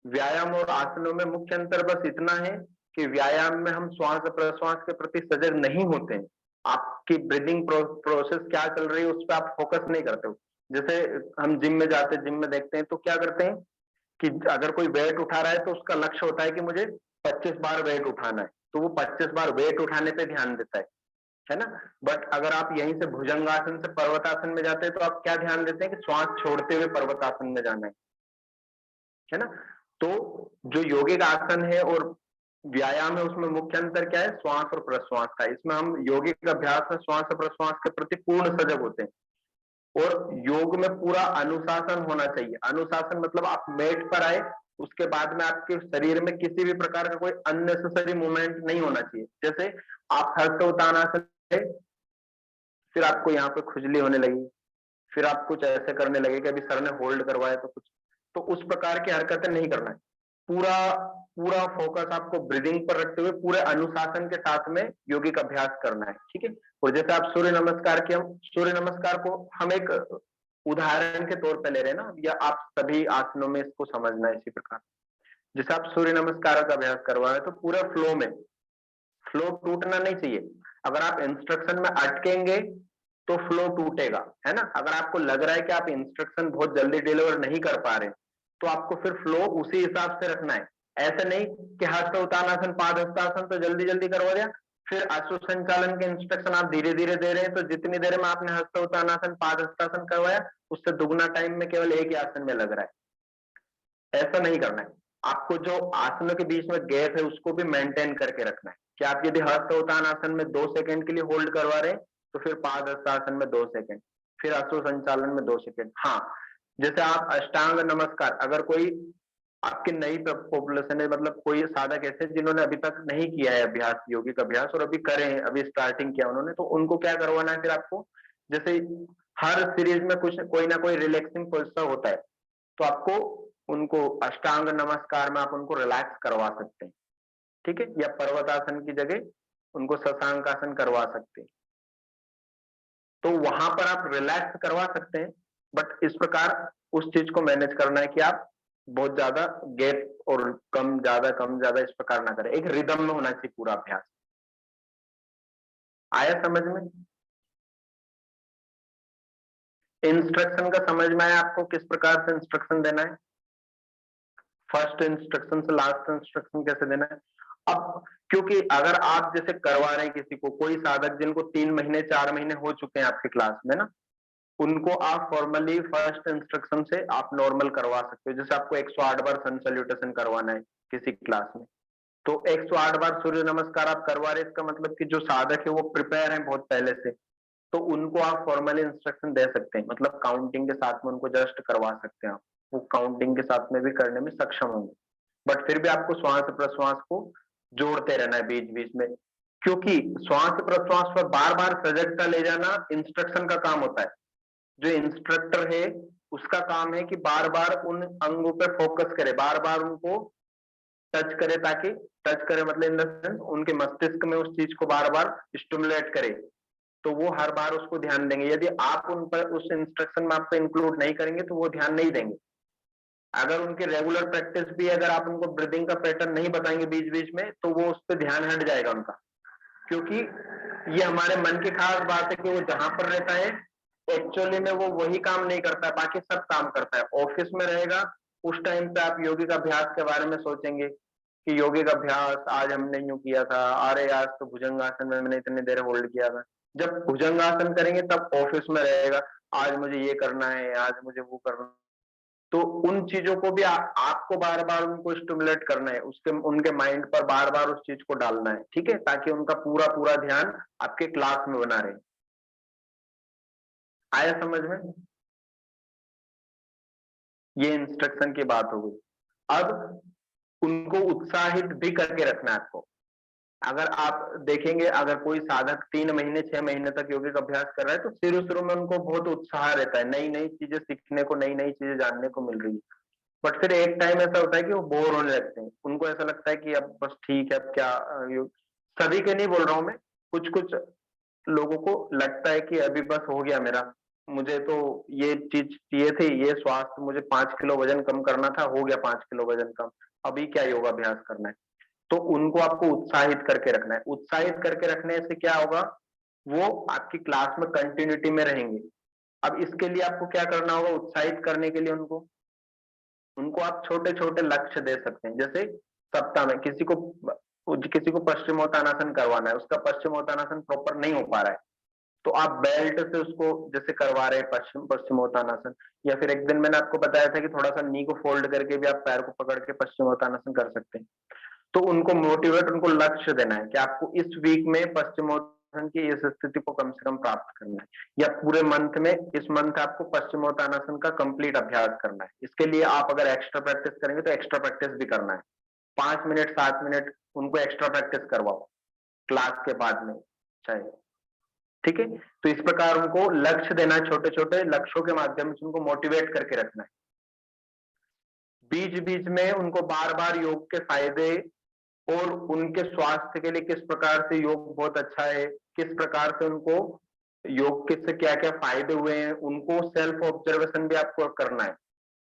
Speaker 1: व्यायाम और आसनों में मुख्य अंतर बस इतना है कि व्यायाम में हम श्वास प्रश्वास के प्रति सजग नहीं होते हैं। आपकी ब्रीदिंग प्रोसेस क्या चल रही है उस पर आप फोकस नहीं करते हो। जैसे हम जिम में जाते हैं, जिम में देखते हैं तो क्या करते हैं कि अगर कोई वेट उठा रहा है तो उसका लक्ष्य होता है कि मुझे 25 बार वेट उठाना है, तो वो 25 बार वेट उठाने पे ध्यान देता है ना। बट अगर आप यहीं से भुजंगासन से पर्वतासन में जाते हैं तो आप क्या ध्यान देते हैं कि श्वास छोड़ते हुए पर्वतासन में जाना है ना। तो जो यौगिक आसन है और व्यायाम है उसमें मुख्य अंतर क्या है? श्वास और प्रश्वास का। इसमें हम यौगिक अभ्यास में श्वास और प्रश्वास के प्रति पूर्ण सजग होते हैं और योग में पूरा अनुशासन होना चाहिए। अनुशासन मतलब आप मेट पर आए उसके बाद में आपके शरीर में किसी भी प्रकार का कोई अननेसेसरी मूवमेंट नहीं होना चाहिए। जैसे आप हस्तउतानासन फिर आपको यहाँ पे खुजली होने लगी, फिर आप कुछ ऐसे करने लगे कि अभी सर ने होल्ड करवाया तो कुछ, तो उस प्रकार की हरकतें नहीं करना है। पूरा पूरा फोकस आपको ब्रीदिंग पर रखते हुए पूरे अनुशासन के साथ में यौगिक अभ्यास करना है, ठीक है। और जैसे आप सूर्य नमस्कार के, हम सूर्य नमस्कार को हम एक उदाहरण के तौर पर ले रहे हैं ना, या आप सभी आसनों में इसको समझना है इसी प्रकार। जैसे आप सूर्य नमस्कार का अभ्यास करवा रहे हैं तो पूरा फ्लो में, फ्लो टूटना नहीं चाहिए। अगर आप इंस्ट्रक्शन में अटकेंगे तो फ्लो टूटेगा, है ना। अगर आपको लग रहा है कि आप इंस्ट्रक्शन बहुत जल्दी डिलीवर नहीं कर पा रहे तो आपको फिर फ्लो उसी हिसाब से रखना है। ऐसा नहीं कि हस्त उत्तानासन पाद हस्तासन तो जल्दी जल्दी करवा दिया, फिर अश्व संचालन के इंस्ट्रक्शन आप धीरे धीरे दे रहे हैं, तो जितनी देर में आपने हस्त उत्तानासन पाद हस्तासन करवाया उससे दुगना टाइम में केवल एक ही आसन में लग रहा है। ऐसा नहीं करना है। आपको जो आसनों के बीच में गैप है उसको भी मेंटेन करके रखना है कि आप यदि हस्त उत्तानासन में 2 सेकंड के लिए होल्ड करवा रहे हैं तो फिर पाद हस्तासन में 2 सेकंड, फिर अश्व संचालन में 2 सेकंड। हाँ, जैसे आप अष्टांग नमस्कार, अगर कोई आपकी नई पॉपुलेशन है, मतलब कोई साधक ऐसे जिन्होंने अभी तक नहीं किया है अभ्यास, यौगिक अभ्यास, और अभी करें, अभी स्टार्टिंग किया उन्होंने, तो उनको क्या करवाना है फिर आपको, जैसे हर सीरीज में कुछ कोई ना कोई रिलैक्सिंग पोस्चर होता है, तो आपको उनको अष्टांग नमस्कार में आप उनको रिलैक्स करवा सकते हैं, ठीक है। या पर्वतासन की जगह उनको शशांकासन करवा सकते हैं, तो वहां पर आप रिलैक्स करवा सकते हैं। बट इस प्रकार उस चीज को मैनेज करना है कि आप बहुत ज्यादा गैप और कम ज्यादा इस प्रकार ना करें। एक रिदम में होना चाहिए पूरा अभ्यास। आया समझ में? इंस्ट्रक्शन का समझ में आया आपको, किस प्रकार से इंस्ट्रक्शन देना है? फर्स्ट इंस्ट्रक्शन से लास्ट इंस्ट्रक्शन कैसे देना है? अब क्योंकि अगर आप जैसे करवा रहे हैं किसी को, कोई साधक जिनको 3 महीने 4 महीने हो चुके हैं आपकी क्लास में ना, उनको आप फॉर्मली फर्स्ट इंस्ट्रक्शन से आप नॉर्मल करवा सकते हो। जैसे आपको 108 बार सन सल्यूटेशन करवाना है किसी क्लास में, तो 108 बार सूर्य नमस्कार आप करवा रहे हैं, इसका मतलब कि जो साधक है वो प्रिपेयर है बहुत पहले से, तो उनको आप फॉर्मली इंस्ट्रक्शन दे सकते हैं, मतलब काउंटिंग के साथ में उनको जस्ट करवा सकते हैं आप, वो काउंटिंग के साथ में भी करने में सक्षम होंगे। बट फिर भी आपको श्वास प्रश्वास को जोड़ते रहना है बीच बीच में, क्योंकि श्वास प्रश्वास पर बार बार सजगता ले जाना इंस्ट्रक्शन का काम होता है। जो इंस्ट्रक्टर है उसका काम है कि बार बार उन अंगों पे फोकस करे, बार बार उनको टच करे, ताकि टच करे मतलब इन द सेंस उनके मस्तिष्क में उस चीज को बार बार स्टिमुलेट करे, तो वो हर बार उसको ध्यान देंगे। यदि आप उन पर उस इंस्ट्रक्शन में आपको इंक्लूड नहीं करेंगे तो वो ध्यान नहीं देंगे। अगर उनके रेगुलर प्रैक्टिस भी, अगर आप उनको ब्रीदिंग का पैटर्न नहीं बताएंगे बीच बीच में, तो वो उस पर ध्यान हट जाएगा उनका, क्योंकि ये हमारे मन की खास बात है कि वो जहां पर रहता है एक्चुअली में वो वही काम नहीं करता है, बाकी सब काम करता है। ऑफिस में रहेगा उस टाइम पे आप यौगिक अभ्यास के बारे में सोचेंगे कि यौगिक अभ्यास आज हमने यूं किया था, अरे आज तो भुजंगासन में मैंने इतनी देर होल्ड किया था। जब भुजंगासन करेंगे तब ऑफिस में रहेगा, आज मुझे ये करना है, आज मुझे वो करना है। तो उन चीजों को भी आपको बार बार उनको स्टिमुलेट करना है, उनके माइंड पर बार बार उस चीज को डालना है, ठीक है, ताकि उनका पूरा पूरा ध्यान आपके क्लास में बना रहे। आया समझ में? ये इंस्ट्रक्शन की बात हो गई। अब उनको उत्साहित भी करके रखना है आपको। अगर आप देखेंगे, अगर कोई साधक 3 महीने 6 महीने तक योगिक अभ्यास कर रहा है तो शुरू में उनको बहुत उत्साह रहता है, नई नई चीजें सीखने को, नई नई चीजें जानने को मिल रही है। बट फिर एक टाइम ऐसा होता है कि वो बोर होने लगते हैं, उनको ऐसा लगता है कि अब बस ठीक है, अब क्या सभी के नहीं बोल रहा हूं मैं, कुछ कुछ लोगों को लगता है कि अभी बस हो गया मेरा, मुझे तो ये चीज चाहिए थी, ये स्वास्थ्य, मुझे 5 किलो वजन कम करना था, हो गया 5 किलो वजन कम, अभी क्या योगाभ्यास करना है। तो उनको आपको उत्साहित करके रखना है। उत्साहित करके रखने से क्या होगा, वो आपकी क्लास में कंटिन्यूटी में रहेंगे। अब इसके लिए आपको क्या करना होगा, उत्साहित करने के लिए उनको आप छोटे छोटे लक्ष्य दे सकते हैं। जैसे सप्ताह में किसी को पश्चिमोत्तानासन करवाना है, उसका पश्चिमोत्तानासन प्रॉपर नहीं हो पा रहा है, तो आप बेल्ट से उसको जैसे करवा रहे हैं पश्चिमोत्तानासन, या फिर एक दिन मैंने आपको बताया था कि थोड़ा सा नी को फोल्ड करके भी आप पैर को पकड़ के पश्चिमोत्तानासन कर सकते हैं। तो उनको मोटिवेट, उनको लक्ष्य देना है कि आपको इस वीक में पश्चिमोत्तानासन की इस स्थिति को कम से कम प्राप्त करना है, या पूरे मंथ में, इस मंथ आपको पश्चिमोत्तानासन का कंप्लीट अभ्यास करना है। इसके लिए आप अगर एक्स्ट्रा प्रैक्टिस करेंगे तो एक्स्ट्रा प्रैक्टिस भी करना है, 5 मिनट 7 मिनट उनको एक्स्ट्रा प्रैक्टिस करवाओ क्लास के बाद में चाहे, ठीक है। तो इस प्रकार उनको लक्ष्य देना है, छोटे छोटे लक्ष्यों के माध्यम से उनको मोटिवेट करके रखना है। बीच बीच में उनको बार बार योग के फायदे और उनके स्वास्थ्य के लिए किस प्रकार से योग बहुत अच्छा है, किस प्रकार से उनको योग के से क्या क्या फायदे हुए हैं, उनको सेल्फ ऑब्जर्वेशन भी आपको करना है,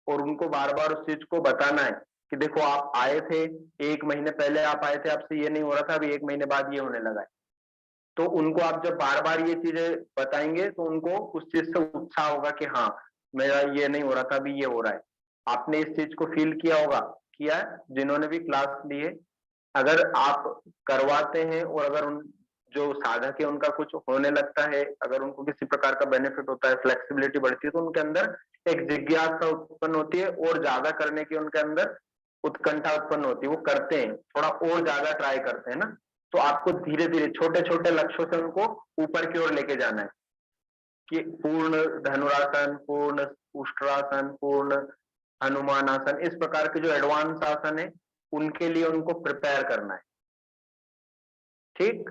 Speaker 1: और उनको बार बार उस चीज को बताना है कि देखो आप आए थे, 1 महीने पहले आप आए थे, आपसे ये नहीं हो रहा था, अभी 1 महीने बाद ये होने लगा है। तो उनको आप जब बार बार ये चीजें बताएंगे तो उनको उस चीज से उत्साह होगा कि हाँ, मेरा ये नहीं हो रहा था, अभी ये हो रहा है। आपने इस चीज को फील किया होगा, किया है, जिन्होंने भी क्लास ली है। अगर आप करवाते हैं और अगर उन जो साधक है उनका कुछ होने लगता है, अगर उनको किसी प्रकार का बेनिफिट होता है, फ्लेक्सिबिलिटी बढ़ती है, तो उनके अंदर एक जिज्ञासा उत्पन्न होती है और ज्यादा करने की उनके अंदर उत्कंठा उत्पन्न होती है, वो करते हैं, थोड़ा और ज्यादा ट्राई करते हैं ना। तो आपको धीरे धीरे छोटे छोटे लक्ष्यों से उनको ऊपर की ओर लेके जाना है कि पूर्ण धनुरासन, पूर्ण उष्ट्रासन, पूर्ण हनुमान आसन, इस प्रकार के जो एडवांस आसन है उनके लिए उनको प्रिपेयर करना है, ठीक।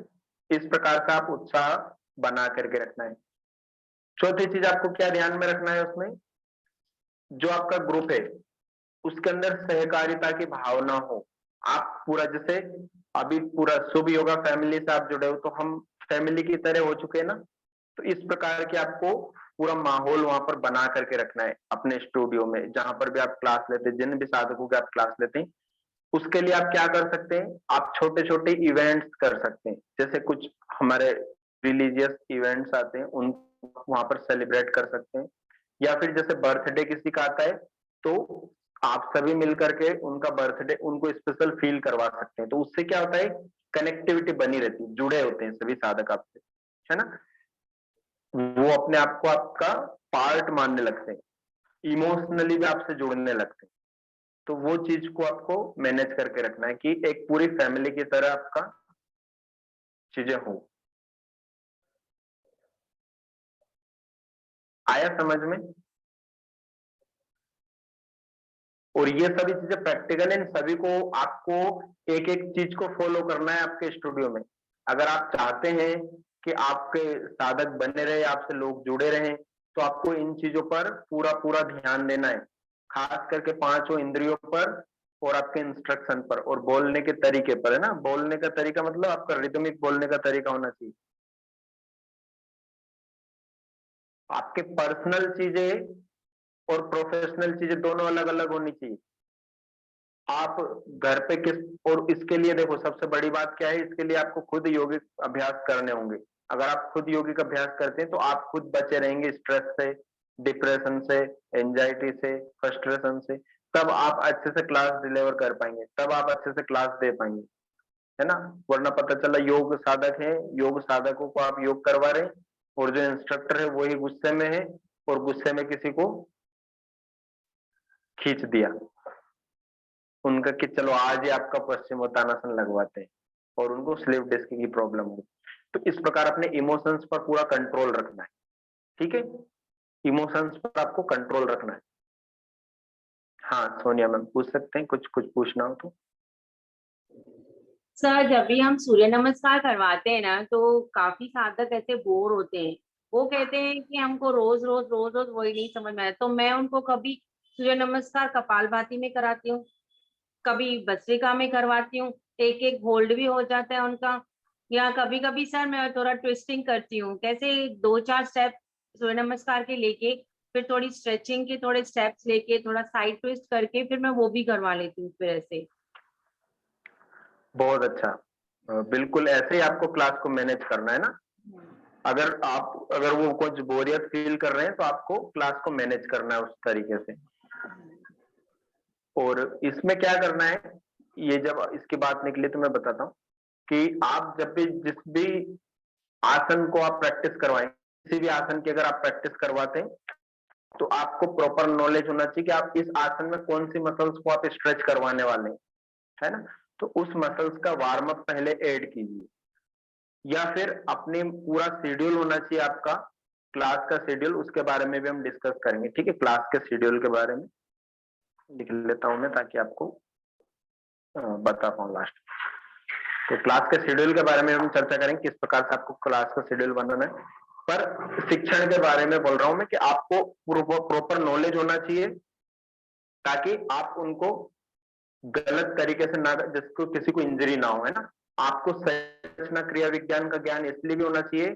Speaker 1: इस प्रकार का आप उत्साह बना करके रखना है। चौथी चीज आपको क्या ध्यान में रखना है, उसमें जो आपका ग्रुप है उसके अंदर सहकारिता की भावना हो। आप पूरा जैसे अभी पूरा शुभ योगा फैमिली से आप जुड़े हो, तो हम फैमिली की तरह हो चुके हैं ना, तो इस प्रकार की आपको पूरा माहौल वहां पर बना करके रखना है अपने स्टूडियो में, जहां पर भी आप क्लास लेते हैं, जिन भी साधकों की आप क्लास लेते हैं। उसके लिए आप क्या कर सकते हैं, आप छोटे छोटे इवेंट्स कर सकते हैं, जैसे कुछ हमारे रिलीजियस इवेंट्स आते हैं उन वहां पर सेलिब्रेट कर सकते हैं, या फिर जैसे बर्थडे किसी का आता है तो आप सभी मिलकर के उनका बर्थडे उनको स्पेशल फील करवा सकते हैं। तो उससे क्या होता है, कनेक्टिविटी बनी रहती है, जुड़े होते हैं सभी साधक आपसे, है ना, वो अपने आप को आपका पार्ट मानने लगते हैं, इमोशनली भी आपसे जुड़ने लगते हैं। तो वो चीज को आपको मैनेज करके रखना है कि एक पूरी फैमिली की तरह आपका चीजें हो। आया समझ में? और ये सभी चीजें प्रैक्टिकल इन सभी को आपको एक एक चीज को फॉलो करना है आपके स्टूडियो में। अगर आप चाहते हैं कि आपके साधक बने रहे, आपसे लोग जुड़े रहें, तो आपको इन चीजों पर पूरा पूरा ध्यान देना है, खास करके 5 इंद्रियों पर और आपके इंस्ट्रक्शन पर और बोलने के तरीके पर, है ना। बोलने का तरीका मतलब आपका रिदमिक बोलने का तरीका होना चाहिए। आपके पर्सनल चीजें और प्रोफेशनल चीजें दोनों अलग अलग होनी चाहिए। आप घर पे किस, और इसके लिए देखो सबसे बड़ी बात क्या है, इसके लिए आपको खुद योगिक अभ्यास करने होंगे। अगर आप खुद योगिक अभ्यास करते हैं तो आप खुद बचे रहेंगे स्ट्रेस से, डिप्रेशन से, एंजाइटी से, फ्रस्ट्रेशन से, तब आप अच्छे से क्लास डिलीवर कर पाएंगे, तब आप अच्छे से क्लास दे पाएंगे, है ना। वरना पता चला योग साधक है, योग साधकों को आप योग करवा रहे हैं और जो इंस्ट्रक्टर है वही गुस्से में है और गुस्से में किसी को खींच दिया उनका कि चलो आज ही आपका पश्चिमोत्तानासन लगवाते हैं, और उनको स्लीप डिस्क की प्रॉब्लम हो। तो इस प्रकार अपने इमोशंस पर पूरा कंट्रोल रखना है, ठीक है? इमोशंस पर आपको कंट्रोल रखना है। हाँ सोनिया मैम पूछ सकते हैं, कुछ कुछ पूछना हो तो।
Speaker 4: सर जब भी हम सूर्य नमस्कार करवाते हैं ना तो काफी साधक ऐसे बोर होते हैं। वो कहते हैं कि हमको रोज रोज रोज रोज वही नहीं समझ में आया, तो मैं उनको कभी सूर्य नमस्कार कपालभाति में कराती हूँ, कभी भस्त्रिका में करवाती हूँ, एक एक होल्ड भी हो जाता है उनका। या कभी कभी सर मैं थोड़ा ट्विस्टिंग करती हूँ, कैसे 2-4 स्टेप सूर्य नमस्कार के लेके फिर थोड़ी स्ट्रेचिंग के थोड़े स्टेप्स लेके थोड़ा साइड ट्विस्ट करके फिर मैं वो भी करवा लेती हूँ फिर ऐसे।
Speaker 1: बहुत अच्छा। बिल्कुल ऐसे ही आपको क्लास को मैनेज करना है ना। अगर वो कुछ बोरियत फील कर रहे हैं तो आपको क्लास को मैनेज करना है उस तरीके से। और इसमें क्या करना है, ये जब इसकी बात निकली तो मैं बताता हूँ कि आप जब भी जिस भी आसन को आप प्रैक्टिस करवाएं, किसी भी आसन की अगर आप प्रैक्टिस करवाते हैं तो आपको प्रॉपर नॉलेज होना चाहिए कि आप इस आसन में कौन सी मसल्स को आप स्ट्रेच करवाने वाले हैं, है ना। तो उस मसल्स का वार्म अप पहले ऐड कीजिए, या फिर अपने पूरा शेड्यूल होना चाहिए आपका, क्लास का शेड्यूल, उसके बारे में भी हम डिस्कस करेंगे, ठीक है। क्लास के शेड्यूल के बारे में लिख लेता हूं मैं ताकि आपको बता पाऊं लास्ट। तो क्लास के शेड्यूल के बारे में हम चर्चा करेंगे, किस प्रकार से आपको क्लास का शेड्यूल बनाना है। पर शिक्षण के बारे में बोल रहा हूं मैं कि आपको प्रॉपर नॉलेज होना चाहिए ताकि आप उनको गलत तरीके से ना, जिसको किसी को इंजरी ना हो, है ना। आपको संरचना क्रिया विज्ञान का ज्ञान इसलिए भी होना चाहिए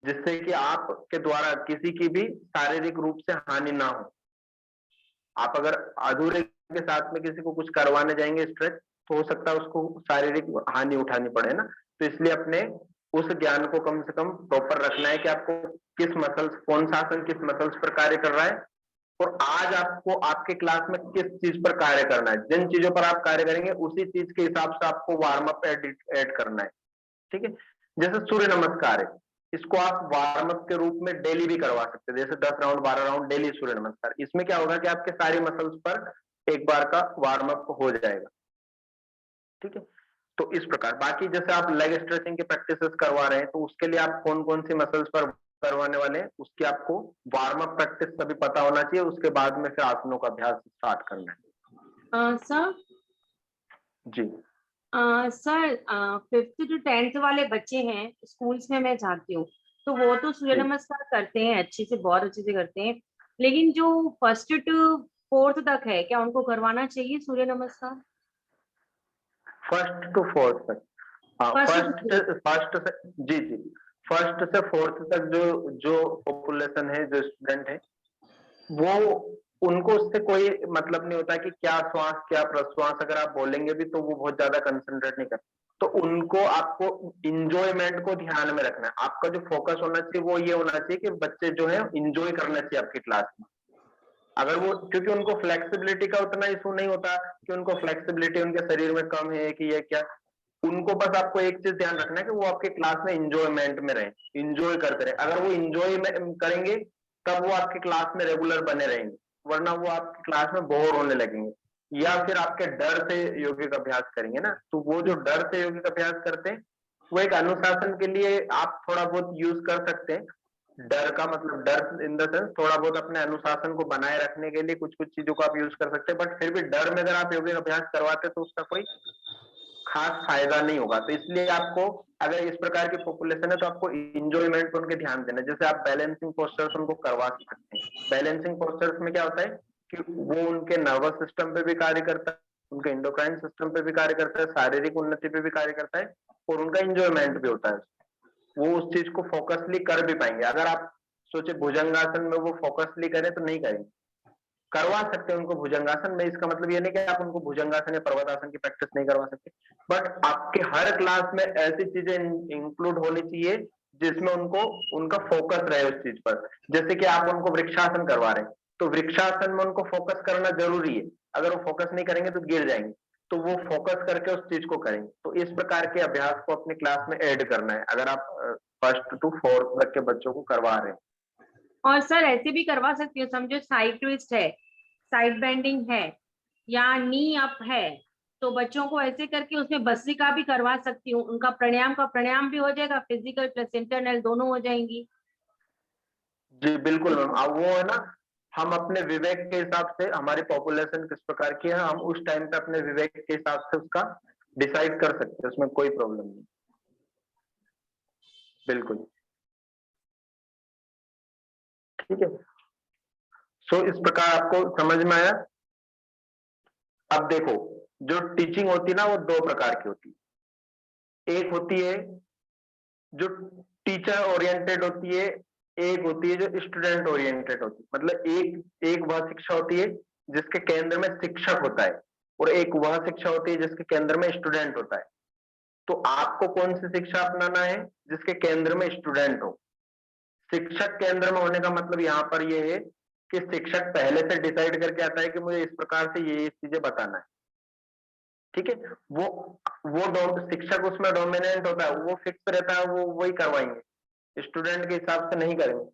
Speaker 1: जिससे कि आपके द्वारा किसी की भी शारीरिक रूप से हानि ना हो। आप अगर अधूरे के साथ में किसी को कुछ करवाने जाएंगे स्ट्रेच, तो हो सकता है उसको शारीरिक हानि उठानी पड़े ना। तो इसलिए अपने उस ज्ञान को कम से कम प्रॉपर रखना है कि आपको किस मसल्स, कौन सा आसन किस मसल्स पर कार्य कर रहा है, और आज आपको आपके क्लास में किस चीज पर कार्य करना है। जिन चीजों पर आप कार्य करेंगे उसी चीज के हिसाब से आपको वार्म अप ऐड करना है, ठीक है। जैसे सूर्य नमस्कार है, इसको आप वार्म अप के रूप में डेली भी करवा सकते हैं, जैसे 10 राउंड 12 राउंड डेली सूर्य नमस्कार। इसमें क्या होगा कि आपके सारी मसल्स पर एक बार का वार्म अप हो जाएगा, ठीक है। तो इस प्रकार बाकी जैसे आप लेग स्ट्रेचिंग के प्रैक्टिसेस करवा रहे हैं तो उसके लिए आप कौन कौन सी मसल्स पर करवाने वाले हैं उसकी आपको वार्म अप प्रैक्टिस सभी पता होना चाहिए। उसके बाद में फिर आसनों का अभ्यास स्टार्ट करना है।
Speaker 4: Sir
Speaker 1: ji
Speaker 4: sir 5th to 10th वाले बच्चे हैं स्कूल्स में मैं जाती हूँ, तो वो तो सूर्य
Speaker 1: जी।
Speaker 4: नमस्कार करते हैं अच्छे से, बहुत अच्छे से करते हैं, लेकिन जो 1st to 4th तक है क्या उनको करवाना चाहिए सूर्य नमस्कार?
Speaker 1: 1st to 4th तक, हाँ
Speaker 4: First to
Speaker 1: फर्स्ट से, जी जी, 1st से 4th तक जो जो पॉपुलेशन है, जो स्टूडेंट है, वो उनको उससे कोई मतलब नहीं होता कि क्या श्वास क्या प्रश्वास, अगर आप बोलेंगे भी तो वो बहुत ज्यादा कंसंट्रेट नहीं करते। तो उनको आपको इंजॉयमेंट को ध्यान में रखना है। आपका जो फोकस होना चाहिए वो ये होना चाहिए कि बच्चे जो है इंजॉय करना चाहिए आपकी क्लास में। अगर वो, क्योंकि उनको फ्लेक्सिबिलिटी का उतना इशू नहीं होता कि उनको फ्लेक्सिबिलिटी उनके शरीर में कम है कि ये क्या, उनको बस आपको एक चीज ध्यान रखना है कि वो आपके क्लास में इंजॉयमेंट में रहे, इंजॉय करते रहे। अगर वो इंजॉय करेंगे तब वो आपके क्लास में रेगुलर बने रहेंगे, वरना वो आपकी क्लास में बोर होने लगेंगे या फिर आपके डर से योगिक अभ्यास करेंगे ना। तो वो जो डर से योगिक अभ्यास करते हैं वो एक अनुशासन के लिए आप थोड़ा बहुत यूज कर सकते हैं। डर का मतलब डर इन द सेंस थोड़ा बहुत अपने अनुशासन को बनाए रखने के लिए कुछ कुछ चीजों को आप यूज कर सकते हैं, बट फिर भी डर में अगर आप योगिक अभ्यास करवाते तो उसका कोई खास फायदा नहीं होगा। तो इसलिए आपको, अगर इस प्रकार की पॉपुलेशन है तो आपको इंजॉयमेंट पर उनके ध्यान देना है। जैसे आप बैलेंसिंग पोस्टर्स उनको करवा सकते हैं। बैलेंसिंग पोस्टर्स में क्या होता है कि वो उनके नर्वस सिस्टम पे भी कार्य करता है, उनके इंडोक्राइन सिस्टम पे भी कार्य करता है, शारीरिक उन्नति पे भी कार्य करता है, और उनका इंजॉयमेंट भी होता है। वो उस चीज को फोकसली कर भी पाएंगे। अगर आप सोचे भुजंगासन में वो फोकसली करें तो नहीं करेंगे। करवा सकते हैं उनको भुजंगासन में, इसका मतलब ये नहीं कि आप उनको भुजंगासन या पर्वतासन की प्रैक्टिस नहीं करवा सकते, बट आपके हर क्लास में ऐसी चीजें इंक्लूड होनी चाहिए जिसमें उनको उनका फोकस रहे उस चीज पर। जैसे कि आप उनको वृक्षासन करवा रहे हैं तो वृक्षासन में उनको फोकस करना जरूरी है। अगर वो फोकस नहीं करेंगे तो गिर जाएंगे, तो वो फोकस करके उस चीज को करेंगे। तो इस प्रकार के अभ्यास को अपनी क्लास में ऐड करना है अगर आप 1st to 4th तक के बच्चों को करवा रहे हैं।
Speaker 4: और सर ऐसे भी करवा सकती हूँ, समझो साइड ट्विस्ट है, साइड बेंडिंग है या नी अप है, तो बच्चों को ऐसे करके उसमें भस्त्रिका भी करवा सकती हूँ। उनका प्राणायाम का प्राणायाम भी हो जाएगा, फिजिकल प्लस इंटरनल दोनों हो जाएंगी।
Speaker 1: जी बिल्कुल मैम। अब वो है ना, हम अपने विवेक के हिसाब से, हमारी पॉपुलेशन किस प्रकार की है, हम उस टाइम पे अपने विवेक के हिसाब से उसका डिसाइड कर सकते हैं, उसमें कोई प्रॉब्लम नहीं। बिल्कुल ठीक है। सो इस प्रकार आपको समझ में आया। अब देखो, जो टीचिंग होती है ना, वो दो प्रकार की होती है। एक होती है जो टीचर ओरिएंटेड होती है, एक होती है जो स्टूडेंट ओरिएंटेड होती है। मतलब एक वह शिक्षा होती है जिसके केंद्र में शिक्षक होता है, और एक वह शिक्षा होती है जिसके केंद्र में स्टूडेंट होता है। तो आपको कौन सी शिक्षा अपनाना है? जिसके केंद्र में स्टूडेंट हो। शिक्षक केंद्र में होने का मतलब यहाँ पर ये है कि शिक्षक पहले से डिसाइड करके आता है कि मुझे इस प्रकार से ये चीजें बताना है, ठीक है। शिक्षक उसमें डोमिनेंट होता है, वो फिक्स रहता है, वो वही करवाएंगे, स्टूडेंट के हिसाब से नहीं करेंगे।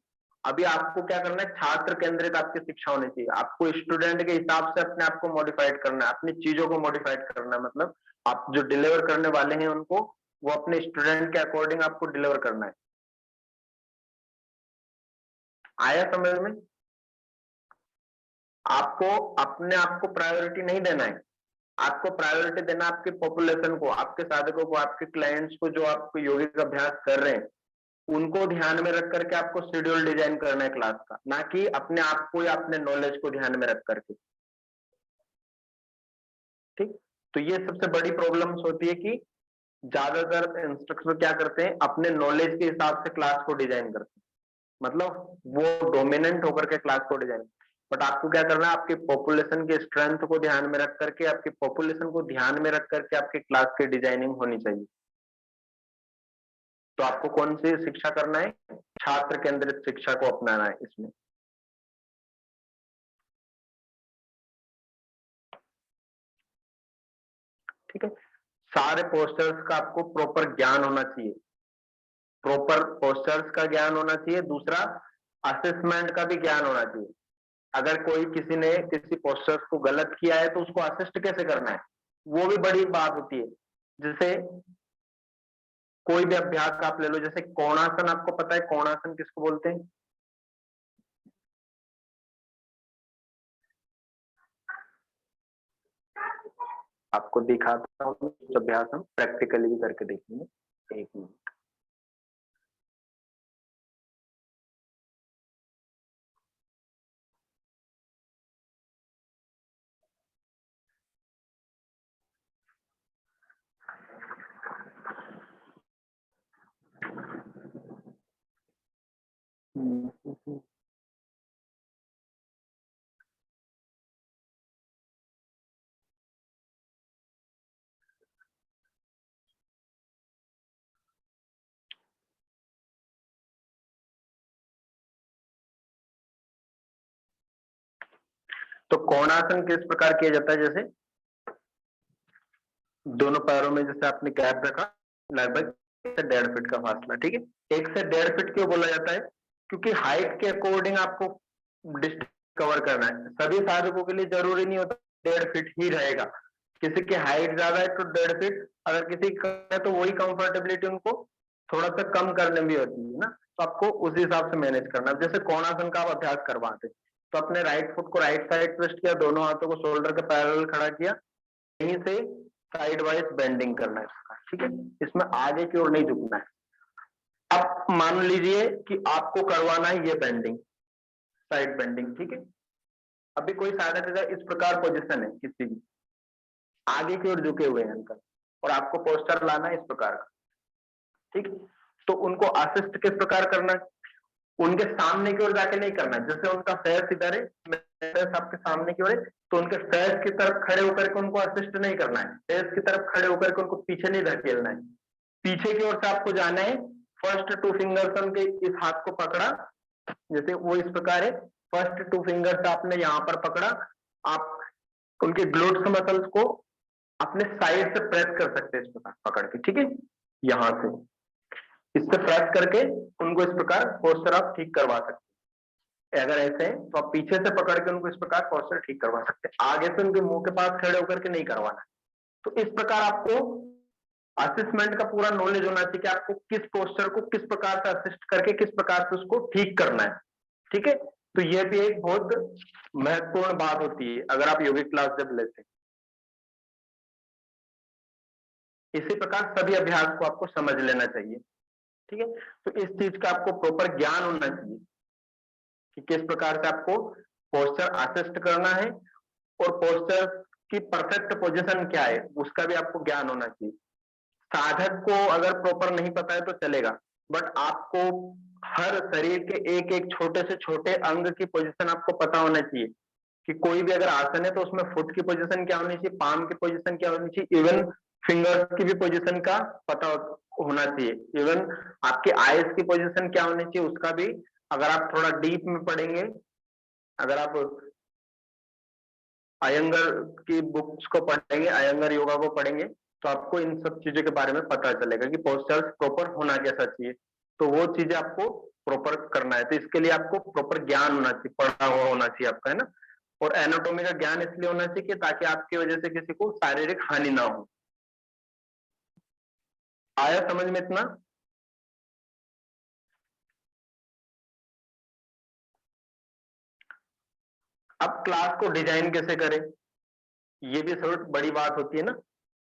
Speaker 1: अभी आपको क्या करना है? छात्र केंद्रित आपकी शिक्षा होनी चाहिए। आपको स्टूडेंट के हिसाब से अपने आप को मॉडिफाइड करना है, अपनी चीजों को मॉडिफाइड करना है। मतलब आप जो डिलीवर करने वाले हैं उनको, वो अपने स्टूडेंट के अकॉर्डिंग आपको डिलीवर करना है। आया समझ में? आपको अपने आप को प्रायोरिटी नहीं देना है, आपको प्रायोरिटी देना आपके पॉपुलेशन को, आपके साधकों को, आपके क्लाइंट्स को, जो आपको यौगिक अभ्यास कर रहे हैं, उनको ध्यान में रख करके आपको शेड्यूल डिजाइन करना है क्लास का, ना कि अपने आप को या अपने नॉलेज को ध्यान में रख करके। ठीक। तो ये सबसे बड़ी प्रॉब्लम्स होती है कि ज्यादातर इंस्ट्रक्टर क्या करते हैं, अपने नॉलेज के हिसाब से क्लास को डिजाइन करते हैं। मतलब वो डोमिनेंट होकर के क्लास को डिजाइन। बट आपको क्या करना है? आपके पॉपुलेशन के स्ट्रेंथ को ध्यान में रख करके, आपके पॉपुलेशन को ध्यान में रख करके आपके क्लास की डिजाइनिंग होनी चाहिए। तो आपको कौन सी शिक्षा करना है? छात्र केंद्रित शिक्षा को अपनाना है इसमें। ठीक है। सारे पोस्टर्स का आपको प्रॉपर ज्ञान होना चाहिए, प्रॉपर पोस्टर्स का ज्ञान होना चाहिए। दूसरा, असेसमेंट का भी ज्ञान होना चाहिए। अगर कोई किसी ने किसी पोस्टर्स को गलत किया है तो उसको असिस्ट कैसे करना है, वो भी बड़ी बात होती है। जैसे कोई भी अभ्यास आप ले लो, जैसे कोणासन, आपको पता है कोणासन किसको बोलते हैं? आपको दिखाता हूँ कुछ अभ्यास, हम प्रैक्टिकली भी करके देखेंगे। एक मिनट। तो कोणासन किस प्रकार किया जाता है? जैसे दोनों पैरों में जैसे आपने गैप रखा, लगभग 1 से 1.5 फीट का फासला, ठीक है। 1 से 1.5 फीट क्यों बोला जाता है? क्योंकि हाइट के अकॉर्डिंग आपको डिस्टेंस कवर करना है। सभी साधकों के लिए जरूरी नहीं होता 1.5 फीट ही रहेगा। किसी की हाइट ज्यादा है तो 1.5 फीट, अगर किसी का है तो वही कंफर्टेबिलिटी उनको थोड़ा सा कम करने भी होती है ना। तो आपको उस हिसाब से मैनेज करना है। जैसे कोणासन का आप अभ्यास करवाते, तो अपने राइट फुट को राइट साइड ट्विस्ट किया, दोनों हाथों को शोल्डर के पैरेलल खड़ा किया, यहीं से साइड वाइज बेंडिंग करना है इसका, ठीक है। इसमें आगे की ओर नहीं झुकना है। अब मान लीजिए कि आपको करवाना है ये बेंडिंग, साइड बेंडिंग, ठीक है। अभी कोई साधक अगर इस प्रकार पोजीशन है किसी की, आगे की ओर झुके हुए हैं अंकल, और आपको पोस्टर लाना है इस प्रकार का, ठीक। तो उनको असिस्ट किस प्रकार करना है? उनके सामने की ओर जाके नहीं करना है। जैसे उनका फेस इधर है, फेस आपके सामने की ओर है, तो उनके फेस की तरफ खड़े होकर के उनको असिस्ट नहीं करना है। फेस की तरफ खड़े होकर के उनको पीछे नहीं धकेलना है, पीछे की ओर से आपको जाना है। फर्स्ट 2 फिंगर्स उनके इस हाथ को पकड़ा, जैसे वो इस प्रकार है, फर्स्ट 2 फिंगर्स आपने यहाँ पर पकड़ा, आप उनके ग्लूट्स मसल्स को अपने साइड से प्रेस कर सकते हैं इस प्रकार पकड़ के, ठीक है। यहां से इससे प्रेस करके उनको इस प्रकार पोस्टर आप ठीक करवा सकते हैं। अगर ऐसे हैं तो आप पीछे से पकड़ के उनको इस प्रकार पोस्चर ठीक करवा सकते हैं, आगे से उनके मुंह के पास खड़े होकर के नहीं करवाना। तो इस प्रकार आपको असिस्टमेंट का पूरा नॉलेज होना चाहिए कि आपको किस पोस्चर को किस प्रकार से असिस्ट करके किस प्रकार से उसको ठीक करना है। ठीक है, तो यह भी एक बहुत महत्वपूर्ण बात होती है अगर आप योगिक क्लास जब लेते हैं। इसी प्रकार सभी अभ्यास को आपको समझ लेना चाहिए। ठीक है, तो इस चीज का आपको प्रॉपर ज्ञान होना चाहिए कि किस प्रकार से आपको पोस्चर असिस्ट करना है और पोस्चर की परफेक्ट पोजीशन क्या है उसका भी आपको ज्ञान होना चाहिए। साधक को अगर प्रॉपर नहीं पता है तो चलेगा, बट आपको हर शरीर के एक एक छोटे से छोटे अंग की पोजीशन आपको पता होना चाहिए कि कोई भी अगर आसन है तो उसमें फुट की पोजीशन क्या होनी चाहिए, पाम की पोजीशन क्या होनी चाहिए, इवन फिंगर्स की भी पोजीशन का पता होना चाहिए, इवन आपके आईज की पोजीशन क्या होनी चाहिए उसका भी। अगर आप थोड़ा डीप में पढ़ेंगे, अगर आप अयंगर की बुक्स को पढ़ेंगे, अयंगर योगा को पढ़ेंगे, तो आपको इन सब चीजों के बारे में पता चलेगा कि पोस्चर्स प्रॉपर होना कैसा चाहिए। तो वो चीजें आपको प्रॉपर करना है, तो इसके लिए आपको प्रॉपर ज्ञान होना चाहिए, पढ़ा हुआ होना चाहिए आपका, है ना। और एनाटॉमी का ज्ञान इसलिए होना चाहिए कि ताकि आपकी वजह से किसी को शारीरिक हानि ना हो। आया समझ में इतना? अब क्लास को डिजाइन कैसे करें, ये भी सबसे बड़ी बात होती है ना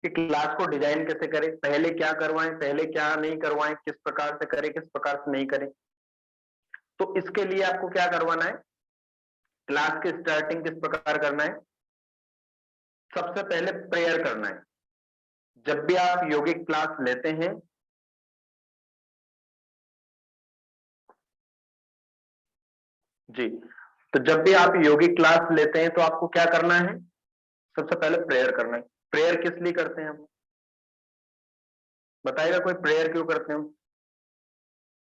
Speaker 1: कि क्लास को डिजाइन कैसे करें, पहले क्या करवाएं, पहले क्या नहीं करवाएं, किस प्रकार से करें, किस प्रकार से नहीं करें। तो इसके लिए आपको क्या करवाना है, क्लास की स्टार्टिंग किस प्रकार करना है। सबसे पहले प्रेयर करना है। जब भी आप योगिक क्लास लेते हैं, जी, तो जब भी आप योगिक क्लास लेते हैं तो आपको क्या करना है, सबसे पहले प्रेयर करना है। प्रेयर किस लिए करते हैं हम, बताइएगा कोई, प्रेयर क्यों करते हैं हम?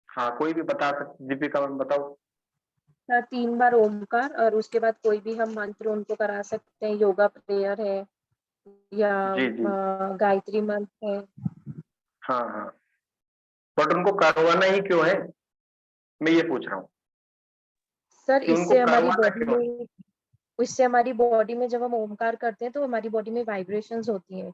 Speaker 1: हाँ, कोई भी बता सकते, दीपिका मैम बताओ।
Speaker 2: 3 बार ओमकार और उसके बाद कोई भी हम मंत्र उनको करा सकते हैं, योगा प्रेयर है या
Speaker 1: जी जी,
Speaker 2: गायत्री मंत्र है।
Speaker 1: हाँ हाँ, बट उनको करवाना ही क्यों है, मैं ये पूछ रहा हूँ
Speaker 2: सर
Speaker 1: कि उनको करवाना क्यों है?
Speaker 2: इससे हमारी बॉडी में जब हम ओमकार करते हैं तो हमारी बॉडी में वाइब्रेशंस होती हैं,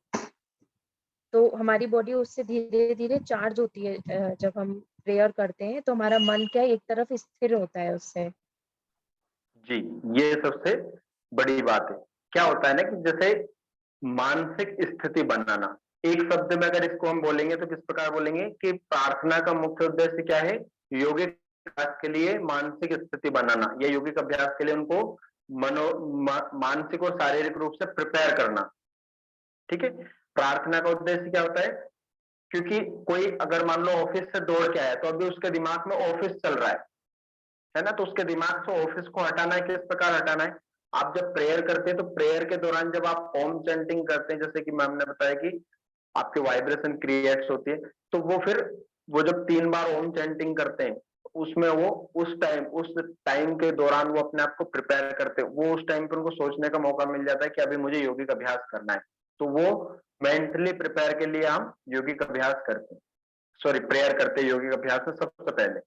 Speaker 2: तो हमारी बॉडी उससे धीरे धीरे चार्ज होती है। जब हम प्रेयर करते हैं तो हमारा मन क्या है, एक तरफ स्थिर होता है उससे।
Speaker 1: जी, ये सबसे बड़ी बात है। क्या होता है ना कि जैसे मानसिक स्थिति बनाना, एक शब्द में अगर इसको हम बोलेंगे तो किस प्रकार बोलेंगे कि प्रार्थना का मुख्य उद्देश्य क्या है, योगिक अभ्यास के लिए मानसिक स्थिति बनाना या योगिक अभ्यास के लिए उनको मानसिक और शारीरिक रूप से प्रिपेयर करना। ठीक है, प्रार्थना का उद्देश्य क्या होता है, क्योंकि कोई अगर मान लो ऑफिस से दौड़ के आया तो अभी उसके दिमाग में ऑफिस चल रहा है ना, तो उसके दिमाग से ऑफिस को हटाना है, किस प्रकार हटाना है। आप जब प्रेयर करते हैं तो प्रेयर के दौरान जब आप ओम चैंटिंग करते हैं, जैसे कि मैम ने बताया कि आपके वाइब्रेशन क्रिएट्स होती है, तो वो फिर वो जब 3 बार ओम चैंटिंग करते हैं उसमें वो उस टाइम के दौरान वो अपने आप को प्रिपेयर करते हैं, वो उस टाइम पर उनको सोचने का मौका मिल जाता है कि अभी मुझे योगिक अभ्यास करना है, तो वो मेंटली प्रिपेयर के लिए हम योगिक अभ्यास करते हैं, सॉरी प्रेयर करते हैं योगिक अभ्यास में सबसे पहले।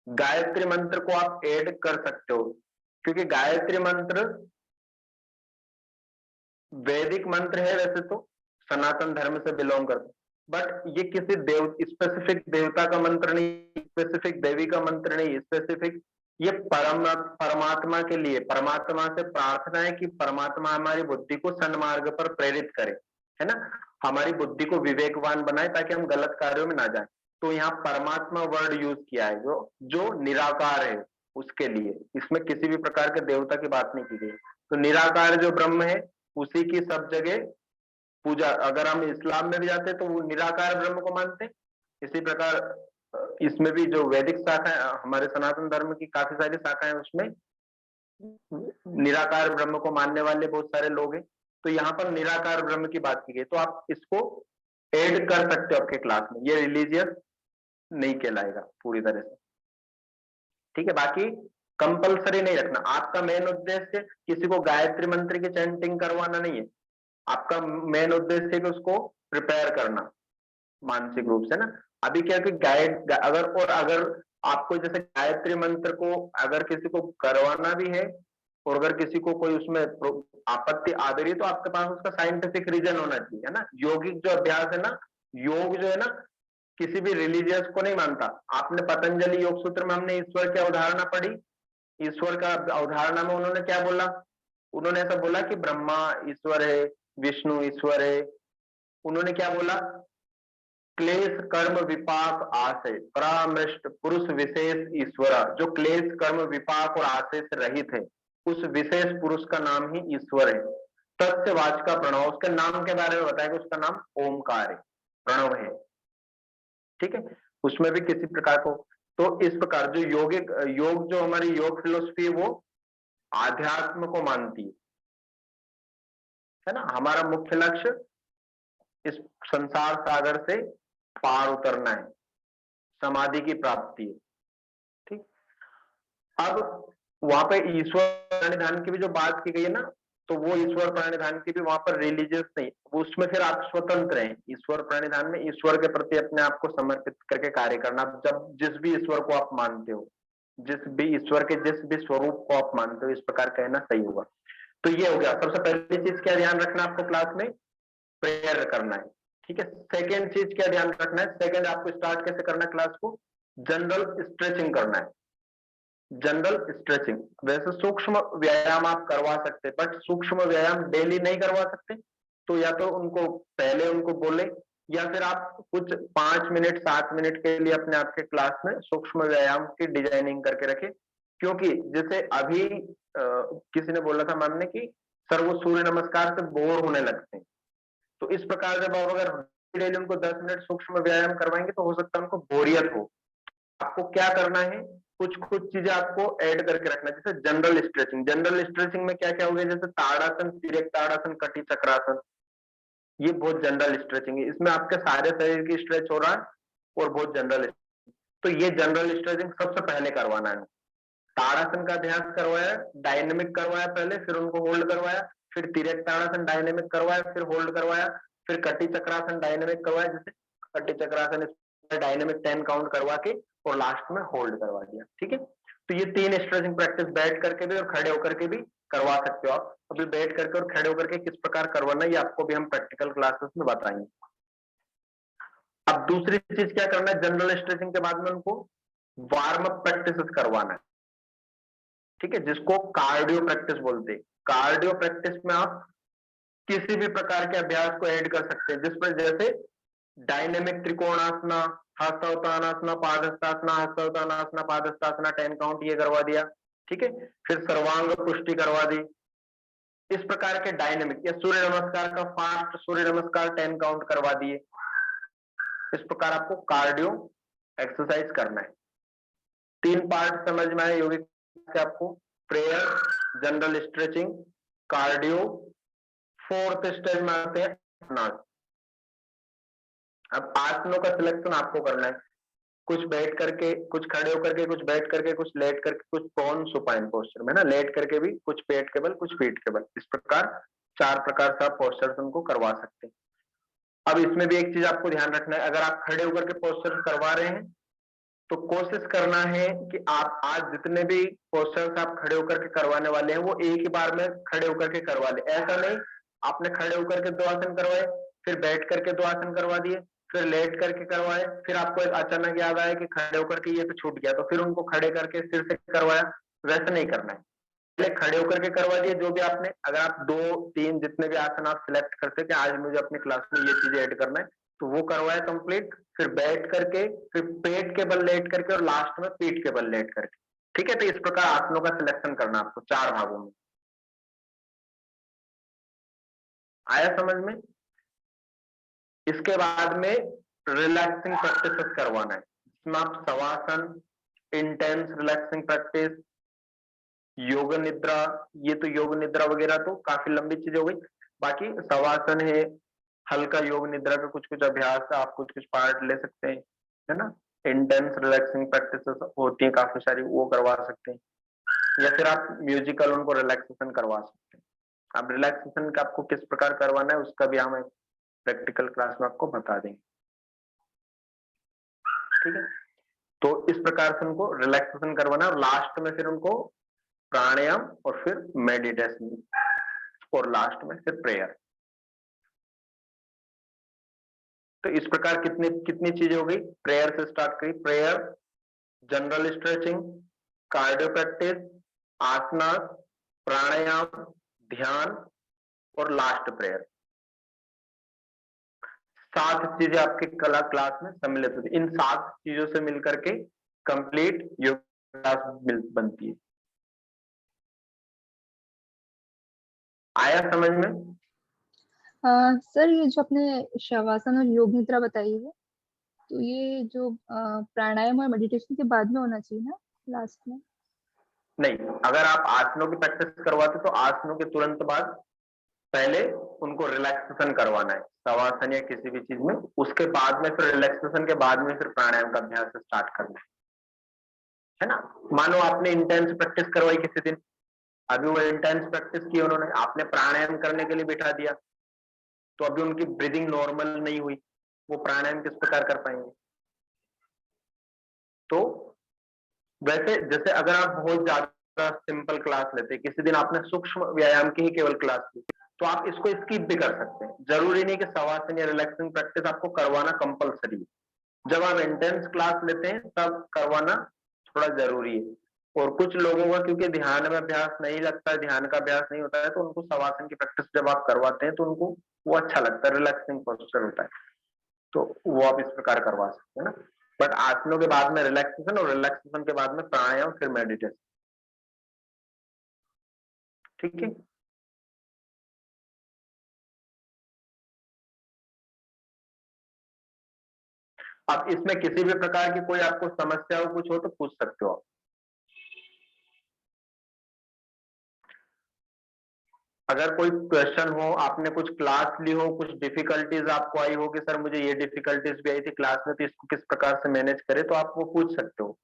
Speaker 1: गायत्री मंत्र को आप ऐड कर सकते हो, क्योंकि गायत्री मंत्र वैदिक मंत्र है वैसे तो, सनातन धर्म से बिलोंग करते, बट ये किसी स्पेसिफिक देवता का मंत्र नहीं, स्पेसिफिक देवी का मंत्र नहीं, स्पेसिफिक ये परमात्मा के लिए, परमात्मा से प्रार्थना है कि परमात्मा हमारी बुद्धि को सन्मार्ग पर प्रेरित करे, है ना, हमारी बुद्धि को विवेकवान बनाए ताकि हम गलत कार्यों में ना जाए। तो यहाँ परमात्मा वर्ड यूज किया है जो निराकार है उसके लिए, इसमें किसी भी प्रकार के देवता की बात नहीं की गई। तो निराकार जो ब्रह्म है उसी की सब जगह पूजा, अगर हम इस्लाम में भी जाते हैं तो वो निराकार ब्रह्म को मानते हैं। इसी प्रकार इसमें भी जो वैदिक शाखा है, हमारे सनातन धर्म की काफी सारी शाखाएं, उसमें निराकार ब्रह्म को मानने वाले बहुत सारे लोग हैं। तो यहाँ पर निराकार ब्रह्म की बात की गई, तो आप इसको ऐड कर सकते हो आपके क्लास में, ये रिलीजियस नहीं कहलाएगा पूरी तरह से। ठीक है, बाकी कंपलसरी नहीं रखना। आपका मेन उद्देश्य किसी को गायत्री मंत्र की चैंटिंग करवाना नहीं है, आपका मेन उद्देश्य है कि उसको प्रिपेयर करना मानसिक रूप से ना। अभी क्या कि अगर आपको जैसे गायत्री मंत्र को अगर किसी को करवाना भी है और अगर किसी को कोई उसमें आपत्ति आ रही है तो आपके पास उसका साइंटिफिक रीजन होना चाहिए, है ना। योगिक जो अभ्यास है ना, योग जो है ना, किसी भी रिलीजियस को नहीं मानता। आपने पतंजलि योग सूत्र में हमने ईश्वर की अवधारणा पढ़ी। ईश्वर का अवधारणा में उन्होंने क्या बोला? उन्होंने ऐसा बोला कि ब्रह्मा ईश्वर है, विष्णु ईश्वर है। उन्होंने क्या बोला? क्लेश कर्म विपाक आशय परामृष्ट पुरुष विशेष ईश्वर। जो क्लेश कर्म विपाक और आशय से रहित है, उस विशेष पुरुष का नाम ही ईश्वर है। तस्य वाचका प्रणव, उसके नाम के बारे में बताया कि उसका नाम ओमकार है, प्रणव है। ठीक है, उसमें भी किसी प्रकार को, तो इस प्रकार जो योगिक योग, जो हमारी योग फिलोसफी है, वो आध्यात्म को मानती है ना। हमारा मुख्य लक्ष्य इस संसार सागर से पार उतरना है, समाधि की प्राप्ति है। ठीक, अब वहां पे ईश्वर प्रणिधान की भी जो बात की गई है ना, तो वो ईश्वर प्रणिधान की भी वहां पर रिलीजियस नहीं, उसमें फिर आप स्वतंत्र हैं। ईश्वर प्रणिधान में ईश्वर के प्रति अपने आप को समर्पित करके कार्य करना। जब जिस भी ईश्वर को आप मानते हो, जिस भी ईश्वर के जिस भी स्वरूप को आप मानते हो, इस प्रकार कहना सही होगा। तो ये हो गया। सबसे पहली चीज क्या ध्यान रखना आपको क्लास में? प्रेयर करना है। ठीक है, सेकेंड चीज क्या ध्यान रखना है? सेकेंड आपको स्टार्ट कैसे करना है क्लास को? जनरल स्ट्रेचिंग करना है। जनरल स्ट्रेचिंग, वैसे सूक्ष्म व्यायाम आप करवा सकते हैं, बट सूक्ष्म व्यायाम डेली नहीं करवा सकते। तो या तो उनको पहले उनको बोले, या फिर आप कुछ 5 मिनट 7 मिनट के लिए अपने आपके क्लास में सूक्ष्म व्यायाम की डिजाइनिंग करके रखे। क्योंकि जैसे अभी किसी ने बोला था मैम ने कि सर वो सूर्य नमस्कार से बोर होने लगते हैं। तो इस प्रकार जब आप अगर डेली उनको 10 मिनट सूक्ष्म व्यायाम करवाएंगे तो हो सकता है उनको बोरियत हो। आपको क्या करना है? कुछ कुछ चीजें आपको ऐड करके रखना है। जैसे जनरल स्ट्रेचिंग, जनरल स्ट्रेचिंग में क्या क्या हो गया? जैसे ताड़ासन, तिर्यक ताड़ासन, कटी चक्रासन, ये बहुत जनरल स्ट्रेचिंग है। इसमें आपके सारे शरीर की स्ट्रेच हो रहा है और बहुत जनरल। तो ये जनरल स्ट्रेचिंग सबसे पहले करवाना है। ताड़ासन का अभ्यास करवाया, डायनेमिक करवाया पहले, फिर उनको होल्ड करवाया, फिर तिर्यक ताड़ासन डायनेमिक करवाया, फिर होल्ड करवाया, फिर कटी चक्रासन डायनेमिक करवाया। जैसे कटी चक्रासन डायनेमिक 10 काउंट करवा के और लास्ट में होल्ड करवा दिया। ठीक है, तो ये 3 स्ट्रेचिंग प्रैक्टिस बैठ करके भी और खड़े होकर के भी करवा सकते हो आप। अभी बैठ करके और खड़े होकर के किस प्रकार करवाना, ये आपको भी हम प्रैक्टिकल क्लासेस में बताएंगे। अब दूसरी चीज क्या करना है? जनरल स्ट्रेचिंग के बाद में उनको वार्म अप प्रैक्टिस करवाना है। ठीक है, जिसको कार्डियो प्रैक्टिस बोलते हैं। कार्डियो प्रैक्टिस में आप किसी भी प्रकार के अभ्यास को ऐड कर सकते हैं, जिस पर जैसे डायनेमिक त्रिकोणासना, हस्तोत्तानासना, पादहस्तासना, हस्तोत्तानासना, पादहस्तासना 10 काउंट ये करवा दिया। ठीक है, फिर सर्वांग पुष्टि करवा दी। इस प्रकार के डायनेमिक, या सूर्य नमस्कार का फास्ट सूर्य नमस्कार 10 काउंट करवा दिए। इस प्रकार आपको कार्डियो एक्सरसाइज करना है। 3 पार्ट समझ में आए योगिक के आपको? Prayer, general stretching, cardio. 4th stage में आते हैं आसनास। अब आसनों का सिलेक्शन आपको करना है। कुछ बैठ करके, कुछ खड़े होकर के, कुछ बैठ करके, कुछ लेट करके, कुछ प्रोन सुपाइन पोस्चर में ना, लेट करके भी, कुछ पेट के बल, कुछ पीठ के बल। इस प्रकार 4 प्रकार से आप पोस्चर्स उनको करवा सकते हैं। अब इसमें भी एक चीज आपको ध्यान रखना है, अगर आप खड़े होकर के पोस्चर करवा रहे हैं तो कोशिश करना है कि आप आज जितने भी पोस्चर्स आप खड़े होकर के करवाने वाले हैं वो एक ही बार में खड़े होकर के करवा ले। ऐसा नहीं आपने खड़े होकर के 2 आसन करवाए, फिर बैठ करके 2 आसन करवा दिए, फिर लेट करके करवाए, फिर आपको एक अचानक याद आया कि खड़े होकर के ये तो छूट गया, तो फिर उनको खड़े करके फिर से करवाया। वैसा नहीं करना है। पहले खड़े होकर के करवा दिए जो भी आपने। अगर आप 2-3 जितने भी आसन आप सिलेक्ट करते हैं कि आज मुझे अपनी क्लास में ये चीजें ऐड करना है, तो वो करवाया कंप्लीट। फिर बैठ करके, फिर पेट के बल लेट करके और लास्ट में पीठ के बल लेट करके। ठीक है, तो इस प्रकार आसनों का सिलेक्शन करना आपको 4 भागों में। आया समझ में? इसके बाद में रिलैक्सिंग प्रैक्टिस करवाना है, जिसमें आप शवासन, इंटेंस रिलैक्सिंग प्रैक्टिस, योग निद्रा। ये तो योग निद्रा वगैरह तो काफी लंबी चीजें हो गई। बाकी शवासन है, हल्का योग निद्रा का कुछ कुछ अभ्यास आप कुछ कुछ पार्ट ले सकते हैं, है ना। इंटेंस रिलैक्सिंग प्रैक्टिस होती है काफी सारी, वो करवा सकते हैं, या फिर आप म्यूजिकल उनको रिलैक्सेशन करवा सकते हैं। अब रिलैक्सेशन का आपको किस प्रकार करवाना है उसका भी हम प्रैक्टिकल क्लास में आपको बता देंगे। ठीक है, तो इस प्रकार से उनको रिलैक्सेशन करवाना और लास्ट में फिर उनको प्राणायाम और फिर मेडिटेशन और लास्ट में फिर प्रेयर। तो इस प्रकार कितनी कितनी चीजें हो गई, प्रेयर से स्टार्ट करी, prayer, general stretching, cardio practice, asana, pranayama, ध्यान और लास्ट प्रेयर। 7 चीजें आपके कला क्लास में सम्मिलित होती है। इन 7 चीजों से मिलकर के कंप्लीट योग क्लास बनती है। आया समझ में?
Speaker 5: सर ये जो आपने शवासन और योग निद्रा बताई है, तो ये जो प्राणायाम और मेडिटेशन के बाद में होना चाहिए ना, लास्ट में?
Speaker 1: नहीं, अगर आप आसनों की प्रैक्टिस करवाते तो आसनों के तुरंत बाद पहले उनको रिलैक्सेशन करवाना है, शवासन या किसी भी चीज में, उसके बाद में फिर रिलैक्सेशन के बाद में फिर प्राणायाम का अभ्यास स्टार्ट करना है ना। मानो आपने इंटेंस प्रैक्टिस करवाई किसी दिन, अभी वो इंटेंस प्रैक्टिस की उन्होंने, आपने प्राणायाम करने के लिए बिठा दिया, तो अभी उनकी ब्रीदिंग नॉर्मल नहीं हुई, वो प्राणायाम किस प्रकार कर पाएंगे? तो वैसे जैसे अगर आप बहुत ज्यादा सिंपल क्लास लेते, किसी दिन आपने सूक्ष्म व्यायाम की ही केवल क्लास ली, तो आप इसको स्किप भी कर सकते हैं। जरूरी नहीं कि शवासन या रिलैक्सिंग प्रैक्टिस आपको करवाना कंपलसरी है। जब आप इंटेंस क्लास लेते हैं तब करवाना थोड़ा जरूरी है। और कुछ लोगों का क्योंकि ध्यान में अभ्यास नहीं लगता है, ध्यान का अभ्यास नहीं होता है, तो उनको शवासन की प्रैक्टिस जब आप करवाते हैं तो उनको वो अच्छा लगता है, रिलैक्सिंग पोस्चर होता है, तो वो आप इस प्रकार करवा सकते हैं ना। बट आसनों के बाद में रिलैक्सेशन और रिलैक्सेशन के बाद में प्राणायाम फिर मेडिटेशन। ठीक है, अब इसमें किसी भी प्रकार की कोई आपको समस्या हो, कुछ हो तो पूछ सकते हो आप। अगर कोई क्वेश्चन हो, आपने कुछ क्लास ली हो, कुछ डिफिकल्टीज आपको आई हो कि सर मुझे ये डिफिकल्टीज भी आई थी क्लास में, तो इसको किस प्रकार से मैनेज करें, तो आप वो पूछ सकते हो।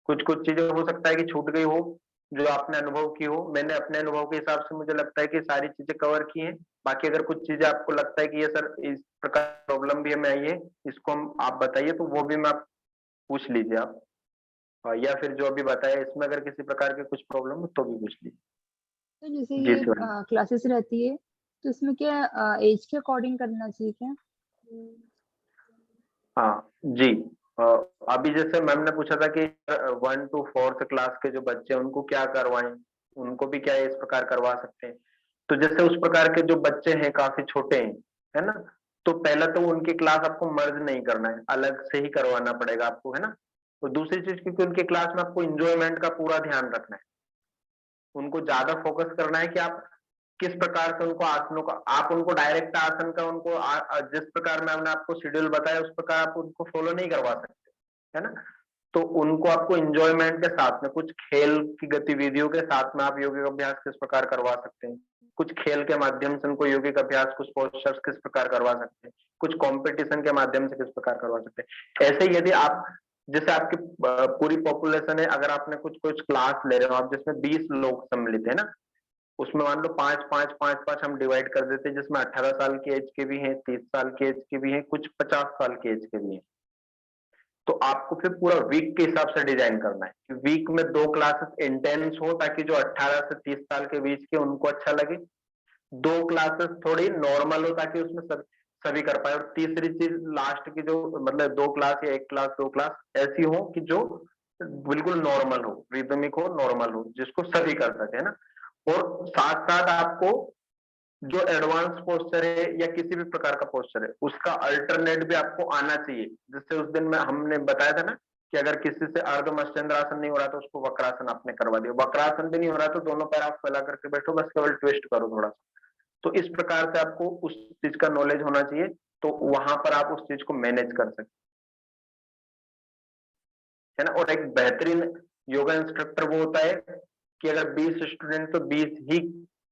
Speaker 1: कुछ कुछ चीजें हो सकता है कि छूट गई हो जो आपने अनुभव की हो। मैंने अपने अनुभव के हिसाब से मुझे लगता है कि सारी चीजें कवर की हैं। बाकी अगर कुछ चीजें आपको लगता है कि ये सर इस प्रकार प्रॉब्लम भी हमें आई है, इसको हम आप बताइए, तो वो भी मैं आप पूछ लीजिए आप। या फिर जो अभी बताया इसमें अगर किसी प्रकार के कुछ प्रॉब्लम हो तो भी पूछ लीजिए।
Speaker 5: तो जैसे
Speaker 1: जी
Speaker 5: ये
Speaker 1: सर।
Speaker 5: क्लासेस रहती है, तो इसमें क्या एज के अकॉर्डिंग करना चाहिए क्या?
Speaker 1: हाँ जी, अभी जैसे मैम ने पूछा था कि 1 to 4th क्लास के जो बच्चे हैं उनको क्या करवाएं, उनको भी क्या इस प्रकार करवा सकते हैं। तो जैसे उस प्रकार के जो बच्चे हैं काफी छोटे हैं, है ना, तो पहला तो उनकी क्लास आपको मर्ज नहीं करना है, अलग से ही करवाना पड़ेगा आपको, है ना। और दूसरी चीज, क्योंकि उनकी क्लास में आपको इंजॉयमेंट का पूरा ध्यान रखना है, उनको ज्यादा फोकस करना है कि आप किस प्रकार से उनको आसनों का, आप उनको डायरेक्ट आसन का उनको जिस प्रकार मैंने आपको शेड्यूल बताया उस प्रकार आप उनको फॉलो नहीं करवा सकते, है ना। तो उनको आपको इंजॉयमेंट के साथ में कुछ खेल की गतिविधियों के साथ में आप योगिक अभ्यास किस प्रकार करवा सकते हैं, कुछ खेल के माध्यम से उनको योगिक अभ्यास, कुछ पोस्चर्स किस प्रकार करवा सकते हैं, कुछ कंपटीशन के माध्यम से किस प्रकार करवा सकते हैं। ऐसे ही यदि आप, जैसे आपकी पूरी पॉपुलेशन है, अगर आपने कुछ कुछ क्लास ले रहे हो आप जिसमें 20 लोग सम्मिलित है ना, उसमें मान लो 5-5-5-5 हम डिवाइड कर देते हैं, जिसमें 18 साल की एज के भी हैं, 30 साल की एज के भी हैं, कुछ 50 साल की एज के भी हैं। तो आपको फिर पूरा वीक के हिसाब से डिजाइन करना है कि वीक में 2 क्लासेस इंटेंस हो ताकि जो 18 से 30 साल के बीच के उनको अच्छा लगे, 2 क्लासेस थोड़ी नॉर्मल हो ताकि उसमें सभी कर पाए, और तीसरी चीज लास्ट की जो मतलब 2 क्लास या 1 क्लास 2 क्लास ऐसी हो कि जो बिल्कुल नॉर्मल हो, रिदमिक हो, नॉर्मल हो, जिसको सभी कर सके, है ना। और साथ साथ आपको जो एडवांस पोस्चर है या किसी भी प्रकार का पोस्चर है उसका अल्टरनेट भी आपको आना चाहिए। जिससे उस दिन में हमने बताया था ना कि अगर किसी से अर्ध मत्स्येंद्रासन नहीं हो रहा तो उसको वक्रासन आपने करवा दिया, वक्रासन भी नहीं हो रहा तो दोनों पैर आप फैला करके बैठो, बस केवल ट्विस्ट करो थोड़ा सा। तो इस प्रकार से आपको उस चीज का नॉलेज होना चाहिए, तो वहां पर आप उस चीज को मैनेज कर सकते है ना। और एक बेहतरीन योगा इंस्ट्रक्टर वो होता है कि अगर 20 स्टूडेंट तो 20 ही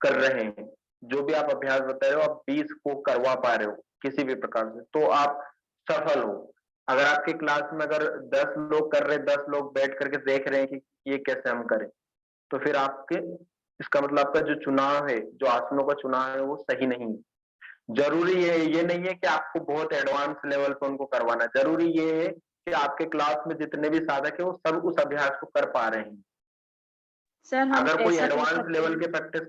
Speaker 1: कर रहे हैं, जो भी आप अभ्यास बता रहे हो आप 20 को करवा पा रहे हो किसी भी प्रकार से, तो आप सफल हो। अगर आपकी क्लास में अगर 10 लोग कर रहे, 10 लोग बैठ करके देख रहे हैं कि ये कैसे हम करें, तो फिर आपके, इसका मतलब आपका जो चुनाव है, जो आसनों का चुनाव है वो सही नहीं है। जरूरी है ये नहीं है कि आपको बहुत एडवांस लेवल पे उनको करवाना, जरूरी ये है कि आपके क्लास में जितने भी साधक है वो सब उस अभ्यास को कर पा रहे हैं।
Speaker 2: सर हम
Speaker 1: अगर कोई
Speaker 2: ऐसा कर
Speaker 1: एडवांस
Speaker 2: सकते
Speaker 1: लेवल
Speaker 2: हैं।
Speaker 1: की प्रैक्टिस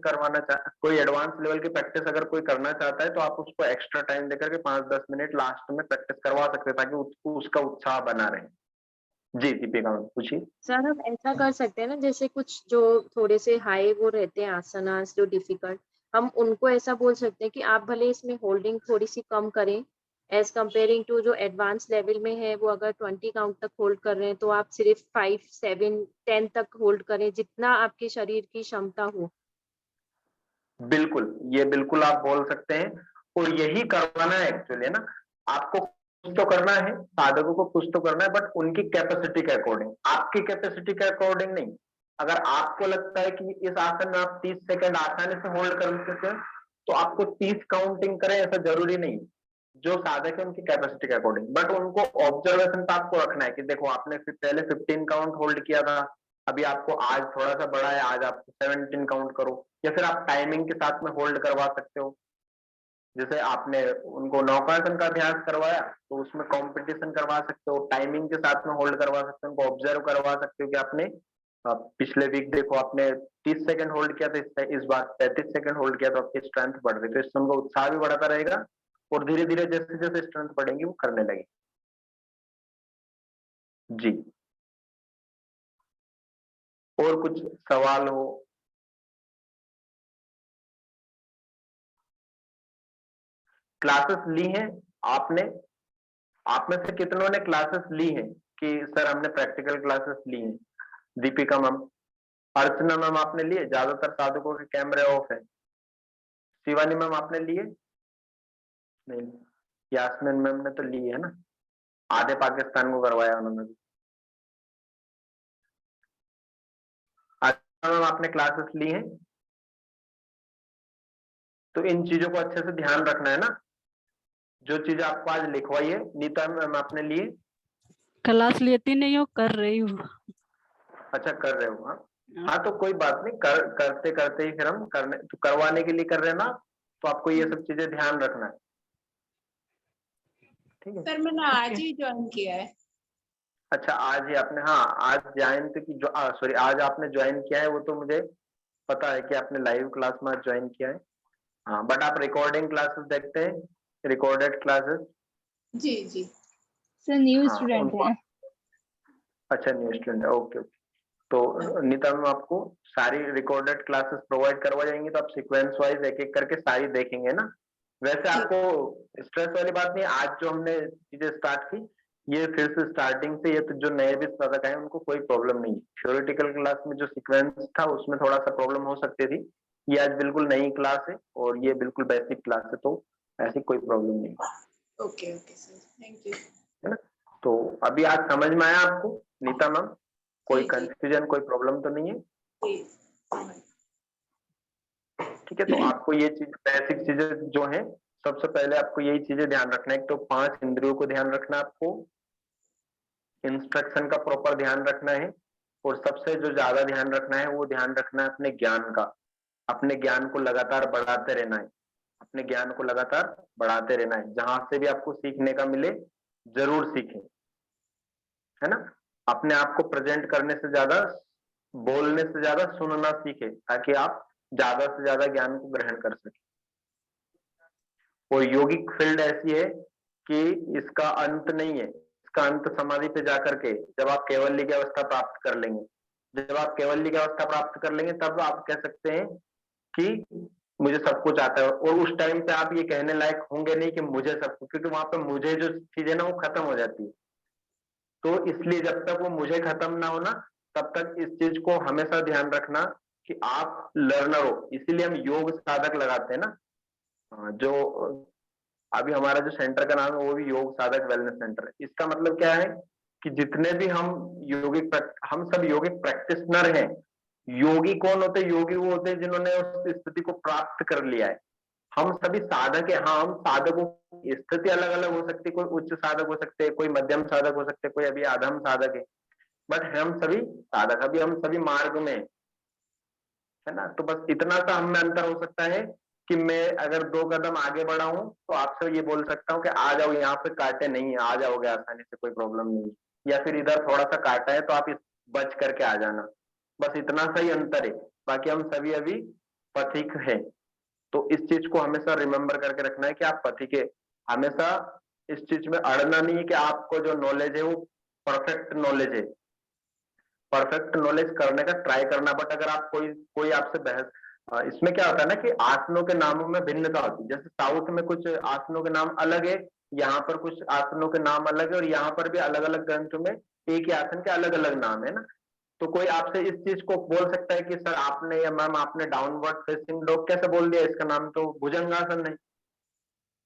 Speaker 1: कोई एडवांस लेवल की प्रैक्टिस अगर कोई करना चाहता है तो आप उसको एक्स्ट्रा टाइम देकर के 5-10 मिनट लास्ट में प्रैक्टिस करवा सकते हैं ताकि उसका उत्साह बना रहे। जी दीपिका मैम पूछिए।
Speaker 2: सर हम ऐसा कर सकते हैं ना, जैसे कुछ जो थोड़े से हाई वो रहते हैं आसनास जो डिफिकल्ट, हम उनको ऐसा बोल सकते हैं कि आप भले इसमें होल्डिंग थोड़ी सी कम करें एज कंपेयरिंग टू जो एडवांस लेवल में है, वो अगर 20 काउंट तक होल्ड कर रहे हैं तो आप सिर्फ 5, 7, 10 तक होल्ड करें, जितना आपके शरीर की क्षमता हो।
Speaker 1: बिल्कुल, ये बिल्कुल आप बोल सकते हैं और यही करवाना है एक्चुअली, है ना। आपको कुछ तो करना है, साधकों को कुछ तो करना है, बट उनकी कैपेसिटी के अकॉर्डिंग, आपकी कैपेसिटी के अकॉर्डिंग नहीं। अगर आपको लगता है कि इस आसन में आप 30 सेकंड आसानी से होल्ड कर सकते हैं तो आपको 30 काउंटिंग करें, ऐसा जरूरी नहीं। जो साधक है उनकी कैपेसिटी के अकॉर्डिंग, बट उनको ऑब्जर्वेशन पे आपको रखना है कि देखो आपने पहले 15 काउंट होल्ड किया था, अभी आपको आज थोड़ा सा बड़ा है, आज आप 17 काउंट करो, या फिर आप टाइमिंग के साथ में होल्ड करवा सकते हो। जैसे आपने उनको नौकासन का अभ्यास करवाया तो उसमें कंपटीशन करवा सकते हो, टाइमिंग के साथ में होल्ड करवा सकते हो, उनको ऑब्जर्व करवा सकते हो कि आपने पिछले वीक देखो आपने 30 सेकंड होल्ड किया था, इस बार 35 सेकंड होल्ड किया तो आपकी स्ट्रेंथ बढ़ रही है, तो इससे उनको उत्साह भी बढ़ता रहेगा और धीरे धीरे जैसे जैसे स्ट्रेंथ बढ़ेंगी वो करने लगे। जी और कुछ सवाल हो? क्लासेस ली हैं आपने? आप में से कितनों ने क्लासेस ली हैं कि सर हमने प्रैक्टिकल क्लासेस ली हैं? दीपिका मैम, अर्चना मैम आपने लिए? ज्यादातर साधकों के कैमरे ऑफ है। शिवानी मैम आपने लिए? नहीं। यास्मीन मैम ने तो ली है ना, आधे पाकिस्तान को करवाया उन्होंने भी। अर्चना मैम आपने क्लासेस ली हैं? तो इन चीजों को अच्छे से ध्यान रखना है ना, जो चीज आपको आज लिखवाई है। नीता मैम आपने लिए?
Speaker 6: क्लास लेती नहीं हूँ, कर रही हूँ।
Speaker 1: अच्छा कर रहे हो। हाँ हाँ तो कोई बात नहीं, करते करते ही फिर हम करने तो करवाने के लिए कर रहे हैं ना, तो आपको ये सब चीजें ध्यान रखना है, ठीक है।
Speaker 3: सर मैंने आज ही ज्वाइन किया है।
Speaker 1: अच्छा आज ही आपने, हाँ आज ज्वाइन तो की, सॉरी आज आपने ज्वाइन किया है, वो तो मुझे पता है कि आपने लाइव क्लास में आज ज्वाइन किया है। हाँ बट आप रिकॉर्डिंग क्लासेस देखते हैं, रिकॉर्डेड क्लासेस?
Speaker 3: जी जी
Speaker 5: सर न्यू
Speaker 1: हाँ
Speaker 5: स्टूडेंट
Speaker 1: उनको,
Speaker 5: है।
Speaker 1: अच्छा न्यू स्टूडेंट है, ओके ओके। तो नीता मैम आपको सारी रिकॉर्डेड क्लासेस प्रोवाइड करवा जाएंगी, तो आप सीक्वेंस वाइज एक एक करके सारी देखेंगे ना। वैसे आपको स्ट्रेस वाली बात नहीं, आज जो हमने चीजें स्टार्ट की ये फिर से स्टार्टिंग से, ये तो जो नए भी साधक आए उनको कोई प्रॉब्लम नहीं है। थ्योरेटिकल क्लास में जो सीक्वेंस था उसमें थोड़ा सा प्रॉब्लम हो सकती थी, ये आज बिल्कुल नई क्लास है और ये बिल्कुल बेसिक क्लास है, तो ऐसी कोई प्रॉब्लम नहीं है।
Speaker 3: Okay okay sir, thank you.
Speaker 1: है ना, तो अभी आज समझ में आया आपको नीता मैम? कोई
Speaker 3: जी जी
Speaker 1: कंफ्यूजन कोई प्रॉब्लम तो नहीं है?
Speaker 3: जी समझ।
Speaker 1: ठीक है, तो आपको ये चीज बेसिक चीजें जो है, सबसे पहले आपको यही चीजें ध्यान रखना है। एक तो 5 इंद्रियों को ध्यान रखना है आपको, इंस्ट्रक्शन का प्रॉपर ध्यान रखना है, और सबसे जो ज्यादा ध्यान रखना है वो ध्यान रखना है अपने ज्ञान का। अपने ज्ञान को लगातार बढ़ाते रहना है, अपने ज्ञान को लगातार बढ़ाते रहना है, जहां से भी आपको सीखने का मिले जरूर सीखें, है ना। अपने आप को प्रेजेंट करने से ज्यादा, बोलने से ज्यादा सुनना सीखे, ताकि आप ज्यादा से ज्यादा ज्ञान को ग्रहण कर सके। और योगिक फील्ड ऐसी है कि इसका अंत नहीं है, इसका अंत समाधि पे जाकर के, जब आप कैवल्य की अवस्था प्राप्त कर लेंगे, जब आप कैवल्य की अवस्था प्राप्त कर लेंगे तब आप कह सकते हैं कि मुझे सब कुछ आता है, और उस टाइम पे आप ये कहने लायक होंगे नहीं कि मुझे सब कुछ, क्योंकि वहां पे मुझे जो चीज है ना वो खत्म हो जाती है। तो इसलिए जब तक वो मुझे खत्म ना हो ना, तब तक इस चीज को हमेशा ध्यान रखना कि आप लर्नर हो। इसीलिए हम योग साधक लगाते हैं ना। जो अभी हमारा जो सेंटर का नाम है वो भी योग साधक वेलनेस सेंटर है। इसका मतलब क्या है कि जितने भी हम हम सब यौगिक प्रैक्टिशनर हैं। योगी कौन होते हैं? योगी वो होते हैं जिन्होंने उस स्थिति को प्राप्त कर लिया है। हम सभी साधक है। हाँ हम साधकों की स्थिति अलग अलग हो सकती है, कोई उच्च साधक हो सकते हैं, कोई मध्यम साधक हो सकते हैं, कोई अभी अधम साधक है, बट हम सभी साधक, अभी हम सभी मार्ग में है ना। तो बस इतना सा हम में अंतर हो सकता है कि मैं अगर 2 कदम आगे बढ़ा हूं तो आपसे ये बोल सकता हूँ कि आ जाओ, यहाँ पे कांटे नहीं है, आ जाओगे आसानी से, कोई प्रॉब्लम नहीं है। या फिर इधर थोड़ा सा काटा है तो आप इस बच करके आ जाना, बस इतना सा ही अंतर है, बाकी हम सभी अभी पथिक है। तो इस चीज को हमेशा रिमेम्बर करके रखना है कि आप पथिक है, हमेशा इस चीज में अड़ना नहीं है कि आपको जो नॉलेज है वो परफेक्ट नॉलेज है, परफेक्ट नॉलेज करने का ट्राई करना। बट अगर आप कोई आपसे बहस, इसमें क्या होता है ना कि आसनों के नामों में भिन्नता होती है, जैसे साउथ में कुछ आसनों के नाम अलग है, यहाँ पर कुछ आसनों के नाम अलग है, और यहाँ पर भी अलग अलग ग्रंथों में एक ही आसन के अलग अलग नाम है ना। तो कोई आपसे इस चीज को बोल सकता है कि सर आपने या मैम आपने डाउनवर्ड फेसिंग डॉग कैसे बोल दिया, इसका नाम तो भुजंगासन है।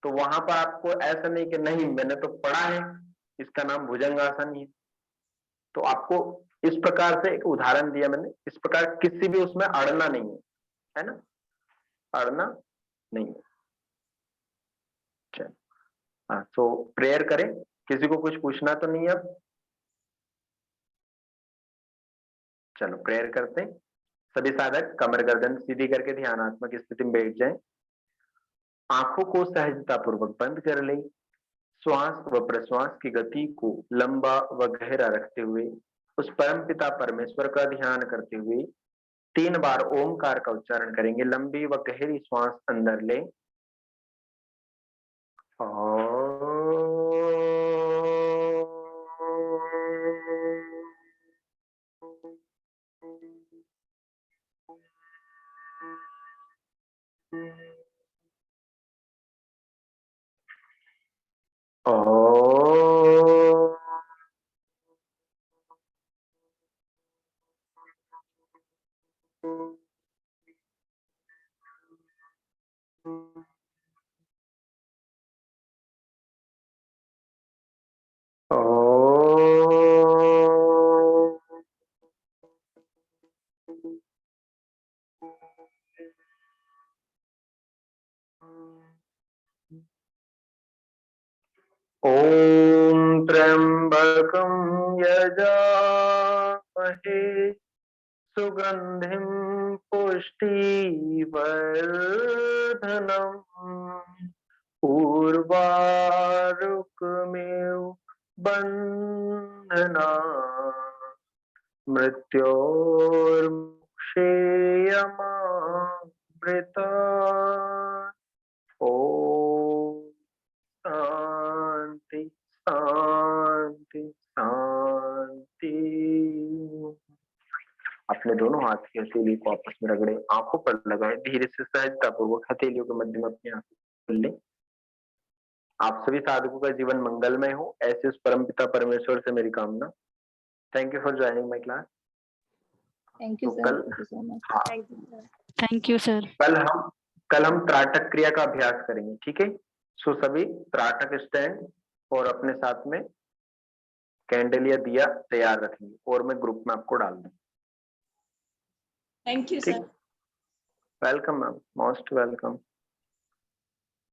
Speaker 1: तो वहां पर आपको ऐसा नहीं कि नहीं मैंने तो पढ़ा है, इसका नाम भुजंगासन ही है। तो आपको इस प्रकार से एक उदाहरण दिया मैंने, इस प्रकार किसी भी उसमें अड़ना नहीं है ना, अड़ना नहीं है। चलो हाँ, तो प्रेयर करें, किसी को कुछ पूछना तो नहीं है अब? चलो प्रेयर करते हैं। सभी साधक कमर गर्दन सीधी करके ध्यानात्मक स्थिति में बैठ जाएं, आंखों को सहजता पूर्वक बंद कर लें, श्वास व प्रश्वास की गति को लंबा व गहरा रखते हुए उस परम पिता परमेश्वर का ध्यान करते हुए 3 बार ओमकार का उच्चारण करेंगे। लंबी व गहरी श्वास अंदर लें, ओम त्र्यंबकं यजामहे सुगंधिं पुष्टिवर्धनम् उर्वारुकमेव बन्धनात् मृत्योर्मुक्षेयमामृतात्। ओम शांति शांति शांति। अपने दोनों हाथ की हथेली को आपस में रगड़े, आंखों पर लगाए, धीरे से सहजता पूर्वक हथेलियों के मध्य में अपनी आंखें खोल लें। आप सभी साधकों का जीवन मंगलमय हो, ऐसे उस परमपिता परमेश्वर से मेरी कामना। Thank you for joining my class.
Speaker 5: Thank you
Speaker 1: तो
Speaker 5: सर,
Speaker 1: कल
Speaker 5: थैंक यू सो मच।
Speaker 1: हाँ
Speaker 6: थैंक यू सर।
Speaker 1: कल हम त्राटक क्रिया का अभ्यास करेंगे, ठीक है। सो सभी त्राटक स्टैंड और अपने साथ में कैंडल या दिया तैयार रखेंगे, और मैं ग्रुप में आपको डाल दूँ।
Speaker 3: थैंक यू
Speaker 1: ठीक,
Speaker 3: sir.
Speaker 1: Welcome ma'am, most welcome.